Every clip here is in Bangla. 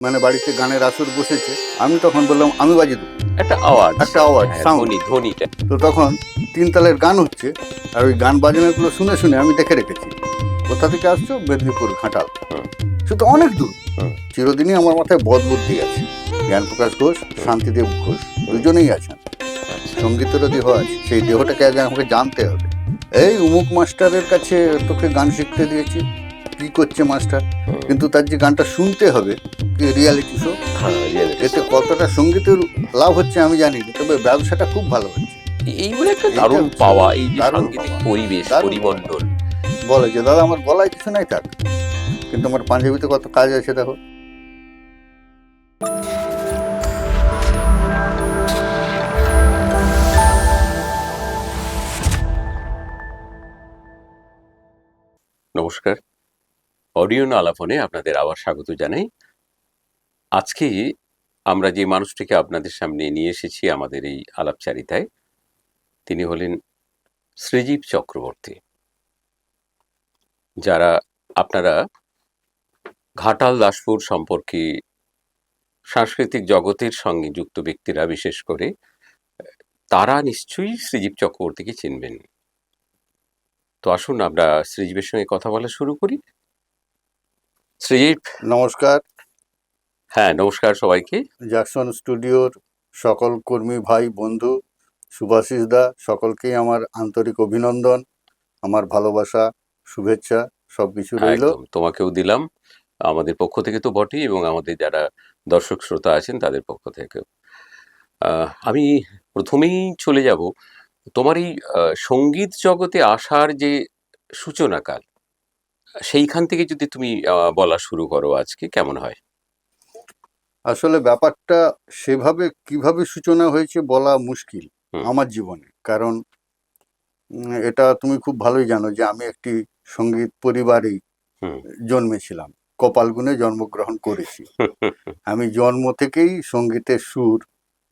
মানে বাড়িতে গানের আসর বসেছে, আমি তখন বললাম আমি বাজিয়ে দেবো, একটা আওয়াজ, একটা আওয়াজ, হ্যাঁ, সাউন্ড। ধ্বনিটা। তো তখন 3 তালের গান হচ্ছে, আর ওই গান বাজনাগুলো শুনে শুনে আমি দেখে রেখেছি কোথা থেকে আসছো, মেদিনীপুর ঘাটাল, হুম, সেটা অনেক দূর। হুম, চিরদিনই আমার মাথায় বদবুদ্ধি আছে। জ্ঞান প্রকাশ ঘোষ, শান্তিদেব ঘোষ দুজনেই আছেন, আচ্ছা, সঙ্গীতেরও দেহ আছে, সেই দেহটাকে আগে আমাকে জানতে হবে। এই উমুক মাস্টারের কাছে তোকে গান শিখতে দিয়েছি, কি করছে মাস্টার, হুম, কিন্তু তার যে গানটা শুনতে হবে, কি রিয়ালিটি শো, হ্যাঁ, reality এতে show। কতটা সঙ্গীতের লাভ হচ্ছে আমি জানি না, তবে ব্যবসাটা খুব ভালো হচ্ছে। এইগুলো একটা এইটা দারুণ হচ্ছে পাওয়া, এই যে দারুণ সাংগীতিক পাওয়া, পরিবেশ, দারুণ পাওয়া। পরিমণ্ডল। বলে যে দাদা আমার গলায় কিছু নাই থাক, কিন্তু আমার পাঞ্জাবিতে কত কাজ আছে দেখো। নমস্কার, অডিও আলাপনে আপনাদের আবার স্বাগত জানাই। আজকে আমরা যে মানুষটিকে আপনাদের সামনে নিয়ে এসেছি আমাদের এই আলাপচারিতায়, তিনি হলেন শ্রীজীব চক্রবর্তী। যারা আপনারা ঘাটাল দাসপুর সম্পর্কে, সাংস্কৃতিক জগতের সঙ্গে যুক্ত ব্যক্তিরা বিশেষ করে, তারা নিশ্চয়ই শ্রীজীব চক্রবর্তীকে চিনবেন। তো আসুন আমরা শ্রীজীবের সঙ্গে কথা বলা শুরু করি। শ্রীজীব, নমস্কার। হ্যাঁ, নমস্কার সবাইকে। জ্যাকসন স্টুডিওর সকল কর্মী ভাই বন্ধু, সুভাষিস দা, সকলকেই আমার আন্তরিক অভিনন্দন, আমার ভালোবাসা, শুভেচ্ছা সব কিছু রইল। একদম, তোমাকেও দিলাম আমাদের পক্ষ থেকে তো বটেই, এবং আমাদের যারা দর্শক শ্রোতা আছেন তাদের পক্ষ থেকেও। আমি প্রথমেই চলে যাব তোমার এই সঙ্গীত জগতে আসার যে সূচনাকাল, সেইখান থেকে যদি তুমি বলা শুরু করো আজকে, কেমন হয়? আসলে ব্যাপারটা সেভাবে কিভাবে সূচনা হয়েছে বলা মুশকিল হুম, আমার জীবনে, কারণ এটা তুমি খুব ভালোই জানো যে আমি একটি সঙ্গীত পরিবারেই হুম। জন্মেছিলাম, কপালগুনে জন্মগ্রহণ করেছি। আমি জন্ম থেকেই সঙ্গীতের সুর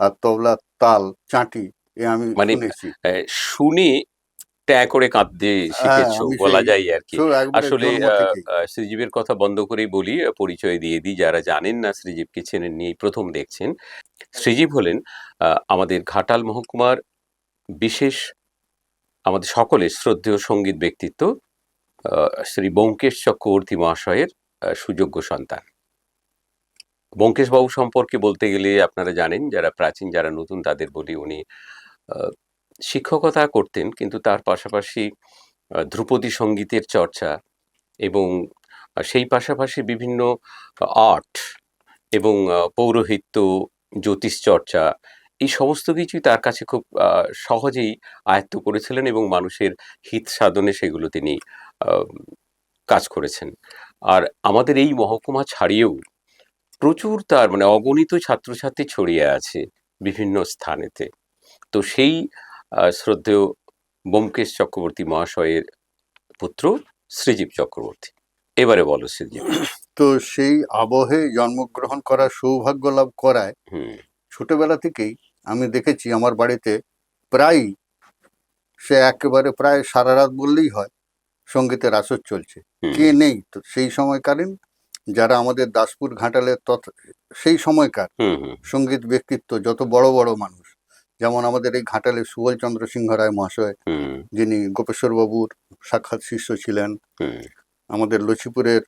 আর তবলা, তাল, চাটি এ আমি মানে শুনেছি। শুনে ট্যাঁ করে কাঁদতে হ্যাঁ, শিখেছো আমি বলা সেই যায় আর কি। একবারে আসলে জন্ম থেকেই। শ্রীজীবের কথা বন্ধ করেই বলি, পরিচয় দিয়ে দিই যারা জানেন না শ্রীজীবকে, চেনেননি, এই প্রথম দেখছেন। শ্রীজীব হলেন আমাদের ঘাটাল মহকুমার বিশেষ, আমাদের সকলের শ্রদ্ধেয় সঙ্গীত ব্যক্তিত্ব শ্রী ব্যোমকেশ চক্রবর্তী মহাশয়ের সুযোগ্য সন্তান। ব্যোমকেশবাবু সম্পর্কে বলতে গেলে আপনারা জানেন, যারা প্রাচীন যারা নতুন তাদের বলি, উনি আহ, শিক্ষকতা করতেন, কিন্তু তার পাশাপাশি ধ্রুপদী সঙ্গীতের চর্চা এবং সেই পাশাপাশি বিভিন্ন আর্ট এবং পৌরোহিত্য, জ্যোতিষ চর্চা, এই সমস্ত কিছুই তার কাছে খুব সহজেই আয়ত্ত করেছিলেন, এবং মানুষের হিত সাধনে সেগুলো তিনি আহ, কাজ করেছেন। আর আমাদের এই মহকুমা ছাড়িয়েও প্রচুর তার মানে অগণিত ছাত্রছাত্রী ছড়িয়ে আছে বিভিন্ন স্থানেতে। তো সেই শ্রদ্ধেয় ব্যোমকেশ চক্রবর্তী মহাশয়ের পুত্র শ্রীজীব চক্রবর্তী। এবারে বলো শ্রীজীব। তো সেই আবহে জন্মগ্রহণ করার সৌভাগ্য লাভ করায় হুম, ছোটবেলা থেকেই আমি দেখেছি আমার বাড়িতে প্রায়, সে একেবারে প্রায় সারা রাত বললেই হয়, সঙ্গীতের আসর চলছে। হুম, কে নেই তো সেই সময়কালীন যারা আমাদের দাসপুর ঘাটালের সেই সময়কার হুম, হুম, সঙ্গীত ব্যক্তিত্ব, যত বড় বড় মানুষ, যেমন আমাদের এই ঘাটালের সুবল চন্দ্র সিংহ রায় মহাশয়, হুম, যিনি গোপেশ্বর বাবুর সাক্ষাৎ শিষ্য ছিলেন, হুম, আমাদের লক্ষ্মীপুরের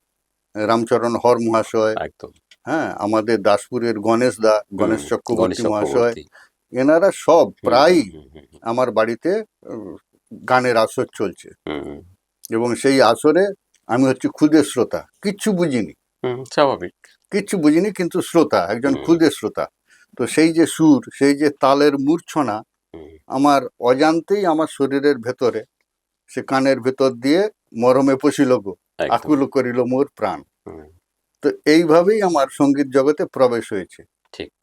রামচরণ হর মহাশয়, একদম। হ্যাঁ, আমাদের দাসপুরের গণেশ দা, হুম, গণেশ গণেশ চক্রবর্তী মহাশয়, চক্রবর্তী। এনারা সব হুম, প্রায় হুম, হুম, হুম, আমার বাড়িতে গানের আসর চলছে। হুম, হুম, এবং সেই আসরে আমি হচ্ছে ক্ষুদে শ্রোতা, কিচ্ছু বুঝিনি, হুম, স্বাভাবিক। কিচ্ছু বুঝিনি, কিন্তু শ্রোতা, একজন হুম, ক্ষুদে শ্রোতা। তো সেই যে সুর, সেই যে তালের মূর্ছনা, হুম, আমার অজান্তেই আমার শরীরের ভেতরে, সে কানের ভেতর দিয়ে মরমে পশিল গো, একদম। আকুল করিল মোর প্রাণ। হুম, তো এইভাবেই আমার সঙ্গীত জগতে প্রবেশ হয়েছে। ঠিক।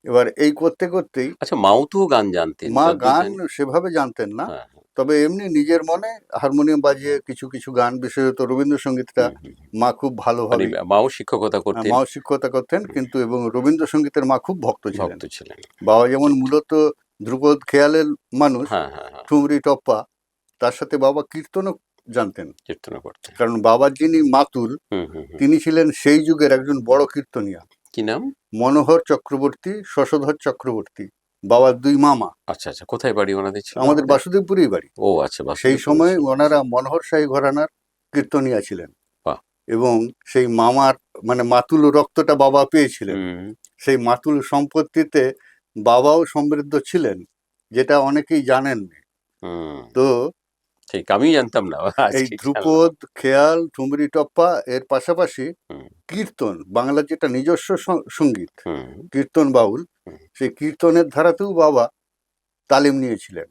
এবার এই করতে করতেই, আচ্ছা, মাও তো গান জানতেন মা যতদূর গান জানি। সেভাবে জানতেন না, হ্যাঁ, হ্যাঁ। তবে এমনি নিজের মনে হারমোনিয়াম বাজিয়ে কিছু কিছু গান, বিশেষত রবীন্দ্রসঙ্গীতটা হুম, হুম, হুম। মা খুব মানে ভালোভাবেই, মাও শিক্ষকতা করতেন। মাও শিক্ষকতা করতেন, হুম, কিন্তু এবং রবীন্দ্রসঙ্গীতের মা খুব ভক্ত ছিলেন। ভক্ত ছিলেন। বাবা যেমন ঠিক, ঠিক। মূলত ধ্রুপদ খেয়ালের মানুষ, হ্যাঁ, হ্যাঁ, হ্যাঁ। ঠুমরি টপ্পা, তার সাথে বাবা কীর্তনও জানতেন, কীর্তনা করতেন। কারণ বাবার যিনি মাতুল, হুম, হুম, হুম, তিনি ছিলেন সেই যুগের একজন বড় কীর্তনিয়া। কি নাম? মনোহর চক্রবর্তী, শশধর চক্রবর্তী, বাবার দুই মামা। আচ্ছা আচ্ছা, কোথায় বাড়ি ওনাদের ছিল? আমাদের বাসুদেবপুরেই বাড়ি। ও আচ্ছা, সেই বাসুদেবপুরে সময় ছিল। ওনারা মনোহর শাহী ঘরানার কীর্তনিয়া ছিলেন, বাহ। এবং সেই মামার মানে মাতুল রক্তটা বাবা পেয়েছিলেন। হুম সেই মাতুল সম্পত্তিতে বাবাও সমৃদ্ধ ছিলেন, যেটা অনেকেই জানেননি। হুম, তো ঠিক, আমি জানতাম না, এই আজকে জানলাম। ধ্রুপদ, খেয়াল, ঠুমরি টপ্পা এর পাশাপাশি হুম কীর্তন, বাংলার যেটা নিজস্ব সঙ্গীত, হুম কীর্তন বাউল, হুম, সেই কীর্তনের ধারাতেও বাবা তালিম নিয়েছিলেন।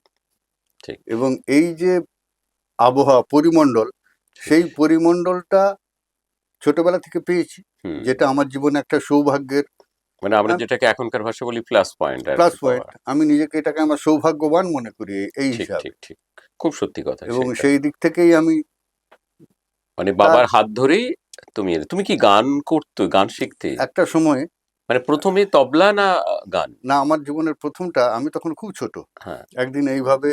ঠিক এবং এই যে আবহাওয়া পরিমণ্ডল, ঠিক। সেই পরিমণ্ডলটা ছোটবেলা থেকে পেয়েছি, হুম, যেটা আমার জীবনে একটা সৌভাগ্যের মানে আমরা যেটাকে এখনকার ভাষা বলি প্লাস পয়েন্ট আর প্লাস কি পয়েন্ট। পাওয়া। আমি নিজেকে এটাকে আমার সৌভাগ্যবান মনে করি এই ঠিক হিসাবে। ঠিক ঠিক, খুব সত্যি কথা এবং সেটা। সেই দিক থেকেই আমি মানে তার বাবার হাত ধরেই তুমি তুমি কি গান করতে, গান শিখতে? একটা সময়, মানে প্রথমে তবলা না গান? না আমার জীবনের প্রথমটা, আমি তখন খুব ছোট, হ্যাঁ। একদিন এইভাবে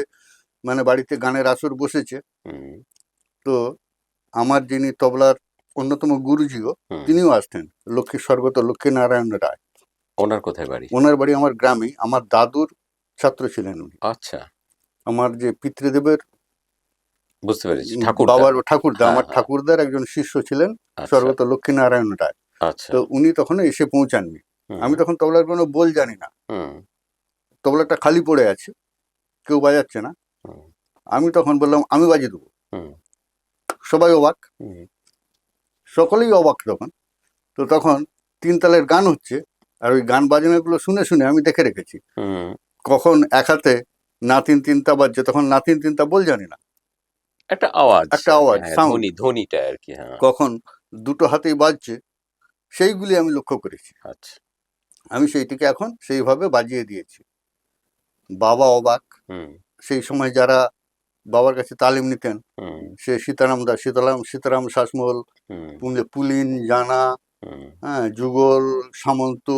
মানে বাড়িতে গানের আসর বসেছে। হুম তো আমার যিনি তবলার অন্যতম গুরুজিও, হুম। তিনিও আসতেন, লক্ষ্মী স্বর্গত লক্ষ্মীনারায়ণ রায়। ওনার কোথায় বাড়ি? ওনার বাড়ি আমার গ্রামেই, আমার দাদুর ছাত্র ছিলেন উনি। আচ্ছা, আমার যে পিতৃদেবের বুঝতে পেরেছি, ঠাকুরদা। বাবার ঠাকুরদা, হ্যাঁ আমার হ্যাঁ। ঠাকুরদার একজন শিষ্য ছিলেন আচ্ছা স্বর্গত লক্ষ্মীনারায়ণ রায়। আচ্ছা। তো উনি তখন এসে পৌঁছাননি। হুম আমি তখন তবলার কোনো বোল জানি না, হুম তবলাটা খালি পড়ে আছে, কেউ বাজাচ্ছে না। হুম আমি তখন বললাম আমি বাজিয়ে দেবো। হুম সবাই অবাক, হুম সকলেই অবাক তখন। তো তখন তিন তালের গান হচ্ছে, আর ওই গান বাজনাগুলো শুনে শুনে আমি দেখে রেখেছি হুম। কখন এক হাতে না তিন তিনটা বাজছে, তখন না তিন তিনটা বল জানি না, একটা আওয়াজ, একটা আওয়াজ, হ্যাঁ, সাউন্ড, ধ্বনিটা আর কি, হ্যাঁ। কখন দুটো হাতেই বাজছে, সেইগুলি আমি লক্ষ্য করেছি। আচ্ছা। আমি সেইটিকে এখন সেইভাবে বাজিয়ে দিয়েছি। বাবা অবাক। হুম সেই সময় যারা বাবার কাছে তালিম নিতেন, হুম সে সীতারাম দাস, সীতারাম শাসমল, হুম পুলিন, জানা, হুম হ্যাঁ, যুগল, সামন্ত,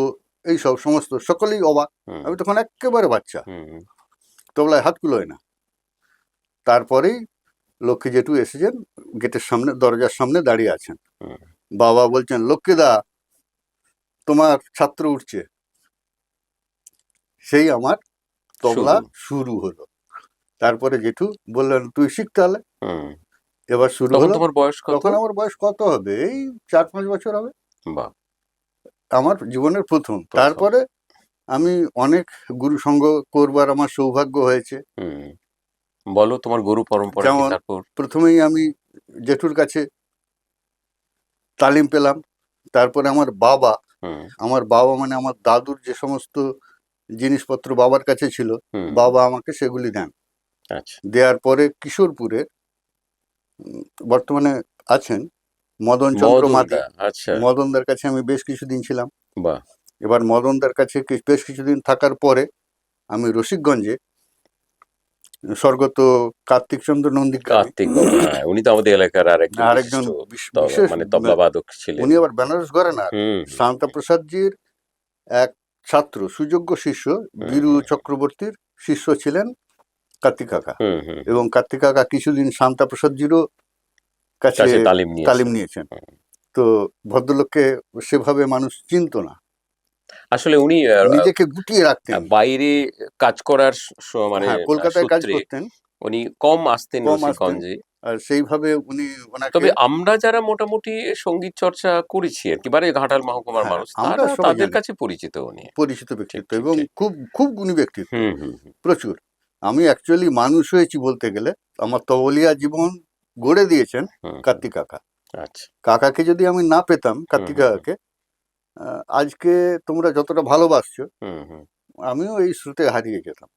এইসব সমস্ত সকলেই অবাক। হুম আমি তখন একেবারে বাচ্চা, হুম তবলায় হাত কুলোয় না। তারপরেই লক্ষ্মী জেঠু এসেছেন, গেটের সামনে, দরজার সামনে দাঁড়িয়ে আছেন। হুম। বাবা বলছেন, লক্ষ্মীদা তোমার ছাত্র উঠছে। সেই আমার তবলা শুরু। শুরু হলো। তারপরে জেঠু বললেন তুই শিখ তাহলে। হুম। এবার শুরু তখন হলো। তোমার বয়স কত? তখন আমার বয়স কত হবে, এই 4-5 বছর হবে। বাহ। আমার জীবনের প্রথম। প্রথম। তারপরে আমি অনেক গুরু সঙ্গ করবার আমার সৌভাগ্য হয়েছে। হুম। বলো তোমার গুরু পরম্পরা কি যেমন তারপর? প্রথমেই আমি জেঠুর কাছে তালিম পেলাম। তারপরে হুম আমার বাবা মানে আমার দাদুর যে সমস্ত জিনিসপত্র বাবার কাছে ছিল, হুম। বাবা আমাকে সেগুলি দেন। আচ্ছা। দেওয়ার পরে কিশোরপুরে বর্তমানে আছেন মদনচন্দ্র মাদি, মদনদা, আচ্ছা। মদনদার কাছে আমি বেশ কিছুদিন ছিলাম। বাহ। এবার মদনদার কাছে বেশ কিছুদিন থাকার পরে আমি রসিকগঞ্জে স্বর্গত কার্তিকচন্দ্র নন্দীগ্রামে, কার্তিক বাবু, হ্যাঁ, উনি তো আমাদের এলাকার আরেকজন আরেকজন বিশিষ্ট বিশেষ, মানে তবলাবাদক ছিলেন। উনি আবার বেনারস ঘরানার হুম হুম শান্তাপ্রসাদজির এক ছাত্র, সুযোগ্য শিষ্য, হুম বীরু হুম চক্রবর্তীর শিষ্য ছিলেন কার্তিক কাকা। হুম হুম হুম। এবং কার্তিক কাকা কিছুদিন শান্তাপ্রসাদজিরও কাছে কাছে তালিম তালিম নিয়েছেন। নিয়েছেন। হুম। তো ভদ্রলোককে সেভাবে মানুষ চিনত না, আসলে উনি নিজেকে গুটিয়ে রাখতেন। বাইরে কাজ করার মানে হ্যাঁ, কলকাতায় কাজ সূত্রে করতেন, উনি কম আসতেন কম আসতেন। রসিকগঞ্জে। আর সেইভাবে উনি ওনাকে, তবে আমরা যারা মোটামুটি সঙ্গীত চর্চা করেছি আর কি, মানে ঘাটাল মহকুমার হ্যাঁ মানুষ, আমরা তারা সবাই তাদের জানি, কাছে পরিচিত উনি। পরিচিত ঠিক ব্যক্তিত্ব ঠিক এবং ঠিক। খুব খুব গুণী ব্যক্তিত্ব, হুম হুম হুম। প্রচুর। আমি অ্যাকচুয়ালি মানুষ হয়েছি বলতে গেলে, আমার তবলিয়া জীবন গড়ে দিয়েছেন হুম হুম। কার্তিক কাকা। আচ্ছা। কাকাকে যদি আমি না পেতাম, হুম কার্তিক হুম হুম কাকাকে, আজকে তোমরা যতটা ভালোবাসছো, হুম হুম। আমিও এই শ্রুতে হারিয়ে যেতাম।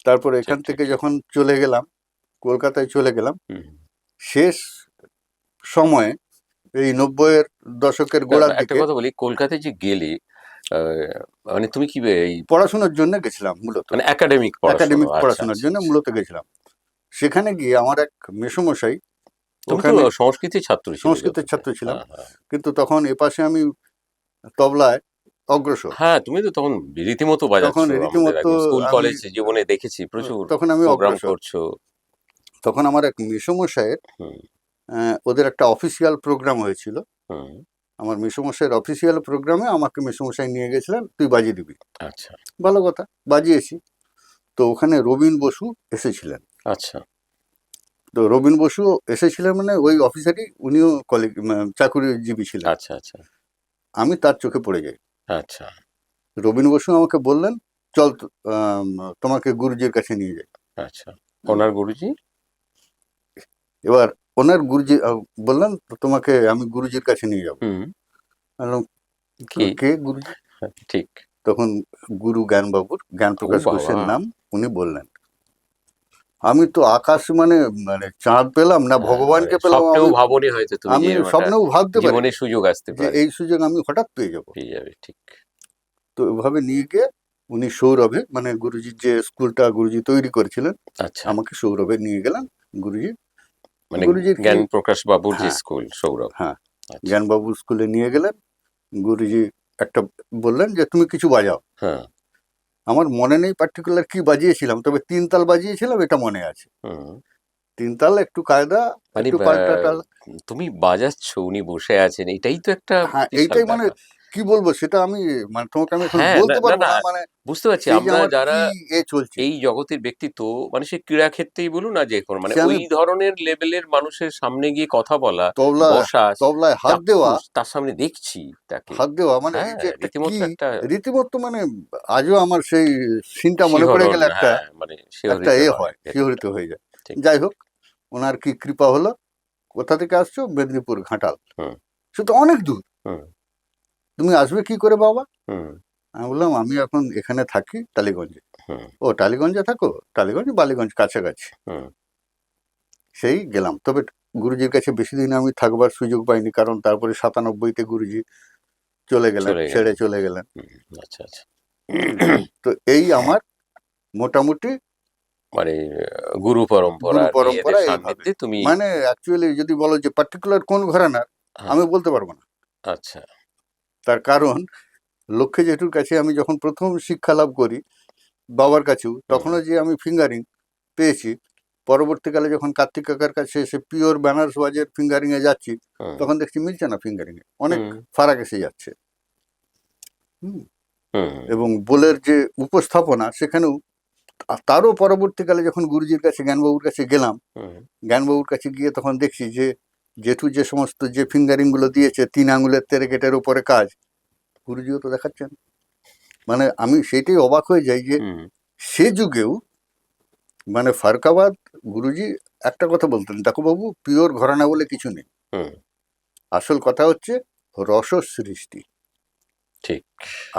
তারপর ঠিক এখান ঠিক থেকে ঠিক। যখন চলে গেলাম, কলকাতায় চলে গেলাম, হুম। শেষ সময়ে এই 90-এর দশকের গোড়ার একটা দিকে কথা বলি, কলকাতায় যে গেলে মানে তুমি কি এই পড়াশোনার জন্য গেছিলাম মূলত, মানে একাডেমিক পড়াশোনা? একাডেমিক আচ্ছা পড়াশোনার আচ্ছা জন্য আচ্ছা। মূলত গেছিলাম। সেখানে গিয়ে আমার এক মেসোমশাই, তুমি তো ওখানে সংস্কৃতির ছাত্র ছিলে সংস্কৃতের যতটা। ছাত্র ছিলাম, হ্যাঁ হ্যাঁ। কিন্তু তখন এপাশে আমি তবলায় অগ্রসর। হ্যাঁ, তুমি তো তখন রীতিমতো তখন বাজাচ্ছো, আমাদের রীতিমতো একদম স্কুল আমি, কলেজ জীবনে দেখেছি প্রচুর তখন আমি প্রোগ্রাম অগ্রসর। করছো। তখন আমার এক মেসোমশাইয়ের হুম ওদের একটা অফিসিয়াল প্রোগ্রাম হয়েছিল, হুম আমার মেসোমশাইয়ের অফিসিয়াল প্রোগ্রামে আমাকে মেসোমশাই নিয়ে গেছিলেন, তুই বাজিয়ে দিবি। আচ্ছা ভালো কথা, বাজিয়েছি। তো ওখানে রবীন বসু এসেছিলেন। আচ্ছা তো রবীন বসু এসেছিলেন মানে ওই অফিসারই, উনিও কলিগ, চাকুরিজীবী ছিলেন। আচ্ছা আচ্ছা আমি তার চোখে পড়ে যাই। আচ্ছা রবীন বসু আমাকে বললেন, চল তোমাকে গুরুজির কাছে নিয়ে যাই। আচ্ছা ওনার গুরুজি? এবার ওনার গুরুজি বললেন, তোমাকে আমি গুরুজির কাছে নিয়ে যাবো। হুম। বললাম, কি? কে গুরুজি? ঠিক। তখন গুরু জ্ঞানবাবুর, জ্ঞান ও প্রকাশ ঘোষের বাবা! নাম উনি বললেন। আমি তো আকাশ মানে মানে চাঁদ পেলাম না হ্যাঁ, ভগবানকে পেলাম। স্বপ্নেও আমি ভাবনি হয়তো তুমি যে আমি এরকম একটা স্বপ্নেও ভাবতে জীবনে পারিনি সুযোগ আসতে যে পারে, এই সুযোগ আমি হঠাৎ পেয়ে যাব। পেয়ে যাবে। ঠিক। তো ওইভাবে নিয়ে গিয়ে উনি সৌরভে, মানে গুরুজির যে স্কুলটা গুরুজি তৈরি করেছিলেন, আচ্ছা। আমাকে সৌরভে নিয়ে গেলেন গুরুজি। মানে গুরুজির কি, জ্ঞান প্রকাশ বাবুর যে হ্যাঁ স্কুল সৌরভ। হ্যাঁ, আচ্ছা। জ্ঞানবাবু স্কুলে নিয়ে গেলেন। গুরুজি একটা বললেন যে তুমি কিছু বাজাও। হ্যাঁ। আমার মনে নেই পার্টিকুলার কি বাজিয়েছিলাম, তবে 3 তাল বাজিয়েছিলাম এটা মনে আছে। হুম। 3 তাল, একটু কায়দা, মানে একটু পাল্টা টাল। তুমি বাজাচ্ছ, উনি বসে আছেন, এটাই তো একটা হ্যাঁ, বিশাল এইটাই মানে ব্যাপার। কি বলবো সেটা আমি, মানে তোমাকে আমি এখন হ্যাঁ, না বলতে না পারবো না, না, মানে বুঝতে পারছি সেই যে আমরা আমার যারা কি চলছে। এই জগতের ব্যক্তিত্ব, মানে সে ক্রীড়া ক্ষেত্রেই বলুন না যে কোনো, মানে সে ওই আমি ধরনের লেভেলের মানুষের সামনে গিয়ে কথা বলা, তবলা, বসা, তবলায় হাত দেওয়া, চাক্ষুষ তার সামনে দেখছি তাকে। হাত দেওয়া মানে এই হ্যাঁ, যে একটা কি রীতিমতো একটা রীতিমতো, মানে আজও আমার সেই সিনটা মনে পড়ে শিহরণ, গেলে একটা হ্যাঁ, মানে একটা শিহরিত হয় হয়, ভেতরটা। শিহরিত হয়ে যায়। ঠিক। যাই হোক, ওনার কি কৃপা হলো। কোথা থেকে আসছো? মেদিনীপুর, ঘাটাল। হুম সে তো অনেক দূর, হুম তুমি আসবে কি করে বাবা? হুম আমি বললাম, আমি এখন এখানে থাকি টালিগঞ্জে। হুম ও, টালিগঞ্জে থাকো? টালিগঞ্জ বালিগঞ্জ কাছাকাছি। হুম সেই গেলাম। তবে গুরুজির কাছে বেশি দিন আমি থাকবার সুযোগ পাইনি, কারণ তারপরে 97-তে গুরুজি চলে গেলেন, চলে ছেড়ে গেলেন। চলে গেলেন। হুম, আচ্ছা আচ্ছা। হুম। তো এই আমার মোটামুটি মানে গুরু পরম্পরা গুরু আর কি, এদের পরম্পরা এইভাবে। সান্নিধ্যে তুমি। মানে অ্যাকচুয়ালি যদি বলো যে পার্টিকুলার কোন ঘরানার, হ্যাঁ। আমি বলতে পারবো না। আচ্ছা। তার কারণ লক্ষ্মী জেঠুর কাছে আমি যখন প্রথম শিক্ষা লাভ করি, বাবার কাছেও, হুম তখনও যে আমি ফিঙ্গারিং পেয়েছি। পরবর্তীকালে যখন কার্তিক কাকার কাছে এসে পিওর ব্যানার্স ওয়াজের ফিঙ্গারিং এ যাচ্ছি, হুম তখন দেখছি মিলছে না ফিঙ্গারিং এ, অনেক হুম ফারাক এসে যাচ্ছে। হুম। হুম এবং বোলের যে উপস্থাপনা সেখানেও, তারও পরবর্তীকালে যখন গুরুজির কাছে, জ্ঞানবাবুর কাছে গেলাম, হুম জ্ঞানবাবুর কাছে গিয়ে তখন দেখছি যে জেঠু যে সমস্ত যে ফিঙ্গারিং গুলো দিয়েছে, 3 আঙুলের তেরেকেটের উপরে কাজ, গুরুজিও তো দেখাচ্ছেন। মানে আমি সেইটাই অবাক হয়ে যাই যে হুম সে যুগেও, মানে ফারুকাবাদ গুরুজি একটা কথা বলতেন, দেখো বাবু, পিওর ঘরানা বলে কিছু নেই। হুম। আসল কথা হচ্ছে রস সৃষ্টি। ঠিক।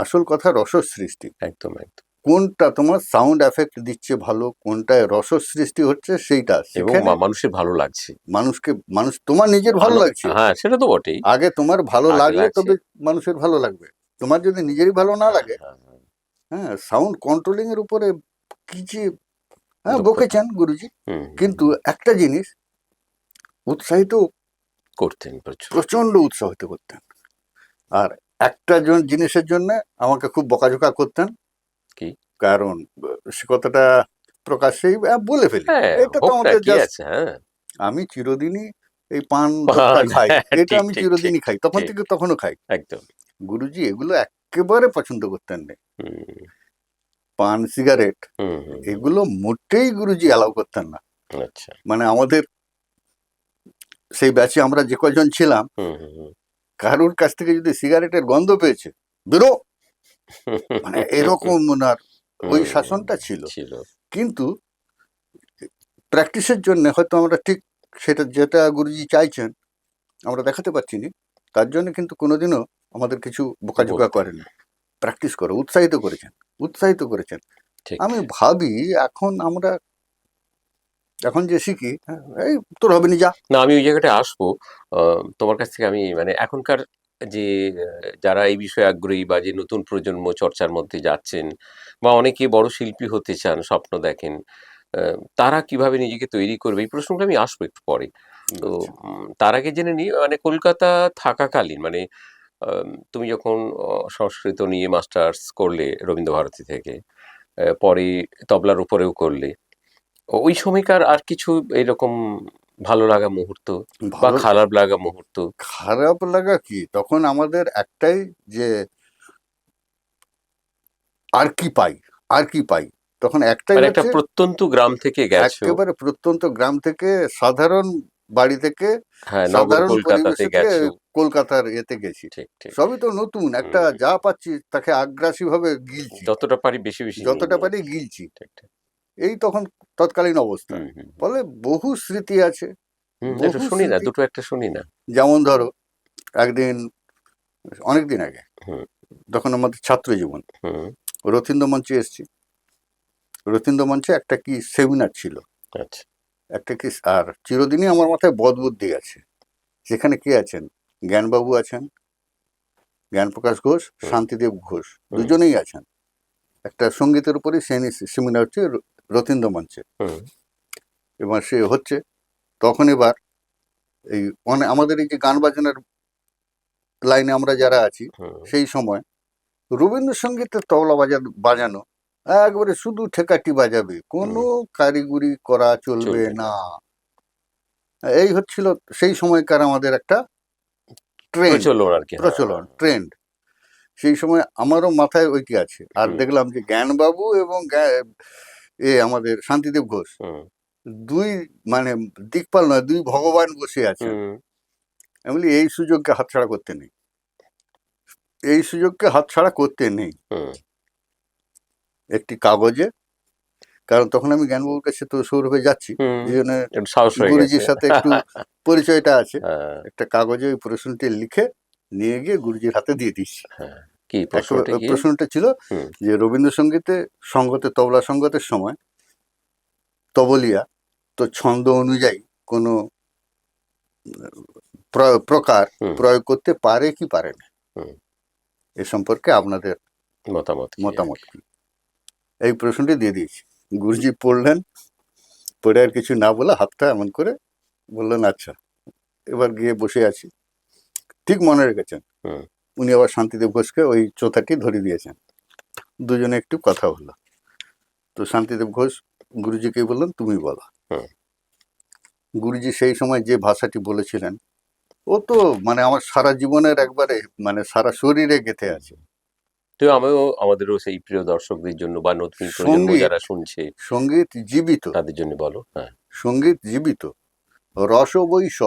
আসল কথা রস সৃষ্টি। একদম একদম। কোনটা তোমার সাউন্ড এফেক্ট দিচ্ছে ভালো, কোনটায় রস সৃষ্টি হচ্ছে, সেইটা এবং সেখানে মানুষের ভালো লাগছে। মানুষকে, মানুষ, তোমার নিজের ভালো লাগছে, হ্যাঁ, সেটা তো বটেই। আগে তোমার ভালো আগে লাগলে লাগছে। তবে মানুষের ভালো লাগবে। তোমার যদি নিজেরই ভালো না হ্যাঁ লাগে, হ্যাঁ হ্যাঁ। হ্যাঁ, সাউন্ড কন্ট্রোলিং এর উপরে কি যে, হ্যাঁ দক্ষতা। বকেছেন গুরুজি, হুম হুম, কিন্তু হুম। একটা জিনিস, উৎসাহিত, করতেন প্রচুর। প্রচন্ড উৎসাহিত করতেন। আর একটা জিনিসের জন্য আমাকে খুব বকাঝকা করতেন। কি? কারণ সে কথাটা প্রকাশ্যেই বলে ফেলি, হ্যাঁ, এটা তো হোক না, আমাদের কি জাস্ট, আছে? হ্যাঁ। আমি চিরদিনই এই পান টপকা পান, খাই, হ্যাঁ, এটা ঠিক আমি ঠিক ঠিক চিরদিনই খাই, ঠিক তখন ঠিক। থেকে তখনও খাই। একদম। গুরুজি এগুলো একেবারে পছন্দ করতেন না। হুম পান, সিগারেট, হুম হুম হুম। এগুলো মোটেই গুরুজি অ্যালাউ করতেন না। আচ্ছা। মানে আমাদের সেই ব্যাচে আমরা যে কজন ছিলাম, হুম হুম হুম। কারোর কাছ থেকে যদি সিগারেটের গন্ধ পেয়েছে, বেরো, মানে এরকম ওনার ওই হুম, শাসনটা ছিল। ছিল। কিন্তু প্র্যাকটিসের জন্য হয়তো আমরা ঠিক সেটা যেটা গুরুজি চাইছেন আমরা দেখাতে পারছি না, তার জন্য কিন্তু কোনোদিনও আমাদের কিছু বোকাঝোকা বলতেন করেন। না। প্র্যাকটিস করো, উৎসাহিত করেছেন, উৎসাহিত করেছেন। ঠিক। আমি ভাবি এখন আমরা, এখন যে শিখি, হ্যাঁ, এই তোর হবে নি, যা। না, আমি ওই জায়গাটায় আসবো। তোমার কাছ থেকে আমি মানে এখনকার যে যারা এই বিষয়ে আগ্রহী বা যে নতুন প্রজন্ম চর্চার মধ্যে যাচ্ছেন বা অনেকে বড় শিল্পী হতে চান, স্বপ্ন দেখেন, তারা কিভাবে নিজেকে তৈরি করবে, এই প্রশ্নটা আমি আসবো একটু পরে। তো আচ্ছা, তার আগে জেনে নিই, মানে কলকাতা থাকাকালীন, মানে তুমি যখন সংস্কৃত নিয়ে মাস্টার্স করলে রবীন্দ্রভারতী থেকে, পরে তবলার উপরেও করলে, ওই সময়কার আর কিছু এরকম ভালো লাগা মুহূর্ত বা ভালো খারাপ লাগা মুহূর্ত? খারাপ লাগা কি, তখন আমাদের একটাই যে আর কি পাই, আর কি পাই, তখন একটাই মানে একটা হচ্ছে প্রত্যন্ত গ্রাম থেকে গেছো। একেবারে প্রত্যন্ত গ্রাম থেকে, সাধারণ বাড়ি থেকে, হ্যাঁ, নগর সাধারণ কলকাতাতে পরিবেশে থেকে গেছো। কলকাতার এতে গেছি। ঠিক, ঠিক। সবই তো নতুন, একটা হুম। যা পাচ্ছি তাকে আগ্রাসী ভাবে গিলছি, যতটা পারি বেশি, বেশি নিয়ে যতটা পারি নিয়েছি। গিলছি। ঠিক, ঠিক। এই তখন তৎকালীন অবস্থা। হুম, হুম, ফলে বহু স্মৃতি আছে, একটু বহু শুনি না, স্মৃতি। দুটো একটা শুনি না। যেমন ধরো, একদিন, অনেকদিন আগে, হুম, তখন আমাদের ছাত্র জীবন, হুম, রথীন্দ্র মঞ্চে এসেছি। রথীন্দ্র মঞ্চে একটা কি সেমিনার ছিল, আচ্ছা। একটা কি, আর চিরদিনই আমার মাথায় বদবুদ্ধি আছে। সেখানে কে আছেন? জ্ঞানবাবু আছেন, জ্ঞানপ্রকাশ ঘোষ, হুম, শান্তিদেব ঘোষ, হুম, দুজনেই আছেন। একটা সঙ্গীতের উপরই সেমিনার হচ্ছে রথীন্দ্র মঞ্চে। হুম, এবার সে হচ্ছে, তখন এবার এই আমাদের এই যে গান বাজনার লাইনে আমরা যারা আছি, হুম, সেই সময় রবীন্দ্রসঙ্গীতের তবলা বাজানো একবারে শুধু ঠেকাটি বাজাবে, হুম। কোনো কারিগরি করা চলবে চলবে না। না। এই হচ্ছিল সেই সময়কার আমাদের একটা ট্রেন্ড, প্রচলন আর কি, হ্যাঁ, প্রচলন, হ্যাঁ। ট্রেন্ড। সেই সময় আমারও মাথায় ওইটি আছে। আর হুম, দেখলাম যে জ্ঞানবাবু এবং আমাদের শান্তিদেব ঘোষ, হুম, দুই, মানে দিকপাল নয়, দুই ভগবান বসে আছেন। হুম, আমি বলি এই সুযোগকে হাতছাড়া করতে নেই, এই সুযোগকে হাতছাড়া করতে নেই। হুম, একটি কাগজে, কারণ তখন আমি জ্ঞানবাবুর কাছে তো সৌরভে যাচ্ছি, হুম। এই জন্য একটু সাহস হয়ে গেছে। গুরুজির সাথে একটু পরিচয়টা আছে। হ্যাঁ, একটা কাগজে ওই প্রশ্নটি লিখে নিয়ে গিয়ে গুরুজির হাতে দিয়ে দিচ্ছি। হ্যাঁ। কি একেবারে প্রশ্নটা ওই কি? প্রশ্নটা ছিল হুম, যে রবীন্দ্রসঙ্গীতে সঙ্গতে, তবলা সঙ্গতের সময় তবলিয়া তো ছন্দ অনুযায়ী কোনো প্রকার হুম, প্রয়োগ করতে পারে কি পারে না, হুম। এ সম্পর্কে আপনাদের মতামত কি মতামত আরকি? কি। এই প্রশ্নটি দিয়ে দিয়েছি। গুরুজি পড়লেন, পড়ে আর কিছু না বলে হাতটা এমন করে বললেন আচ্ছা। এবার গিয়ে বসে আছি, ঠিক মনে রেখেছেন। হুম, উনি আবার শান্তিদেব ঘোষকে ওই চোথাটি ধরে দিয়েছেন, দুজনে একটু কথা হলো। তো শান্তিদেব ঘোষ গুরুজিকে বললেন তুমি বলো। হুম। গুরুজি সেই সময় যে ভাষাটি বলেছিলেন, ও তো মানে আমার সারা জীবনের একবারে, মানে সারা শরীরে গেঁথে আছে। তো আমিও আমাদেরও সেই প্রিয় দর্শকদের জন্য বা নতুন প্রজন্ম সঙ্গীত, যারা শুনছে সঙ্গীত জীবিত, তাদের জন্য বলো। হ্যাঁ। সঙ্গীত জীবিত, রস বই স,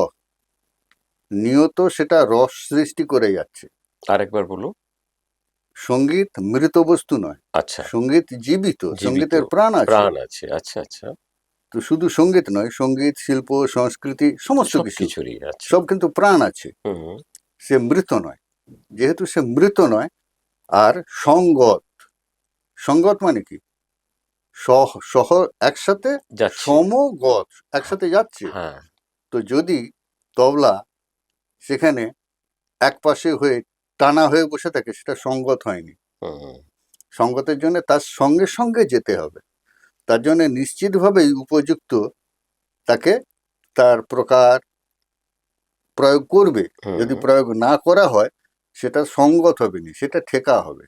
নিয়ত সেটা রস সৃষ্টি করে যাচ্ছে। আরেকবার বলো। সঙ্গীত মৃত বস্তু নয়, আচ্ছা। সঙ্গীত জীবিত, জীবিত। সঙ্গীতের প্রাণ আছে। প্রাণ আছে। আচ্ছা, আচ্ছা। তো শুধু সঙ্গীত নয়, সঙ্গীত, শিল্প, সংস্কৃতি, সমস্ত কিছু, সবকিছুরই আচ্ছা। সব কিন্তু প্রাণ আছে। হুম, সে মৃত নয়, যেহেতু সে মৃত নয়। আর সঙ্গত, সঙ্গত মানে কি, সহ সহ একসাথে, যাচ্ছে। সমগত হ্যাঁ, একসাথে যাচ্ছে। হ্যাঁ। তো যদি তবলা সেখানে এক পাশে হয়ে টানা হয়ে বসে থাকে, সেটা সঙ্গত হয়নি। হুম, সঙ্গতের জন্য তার সঙ্গে সঙ্গে যেতে হবে। তার জন্য নিশ্চিতভাবেই উপযুক্ত তাকে তার প্রকার প্রয়োগ করবে। যদি হুম। প্রয়োগ না করা হয়, সেটা সঙ্গত হবে না, সেটা ঠেকা হবে,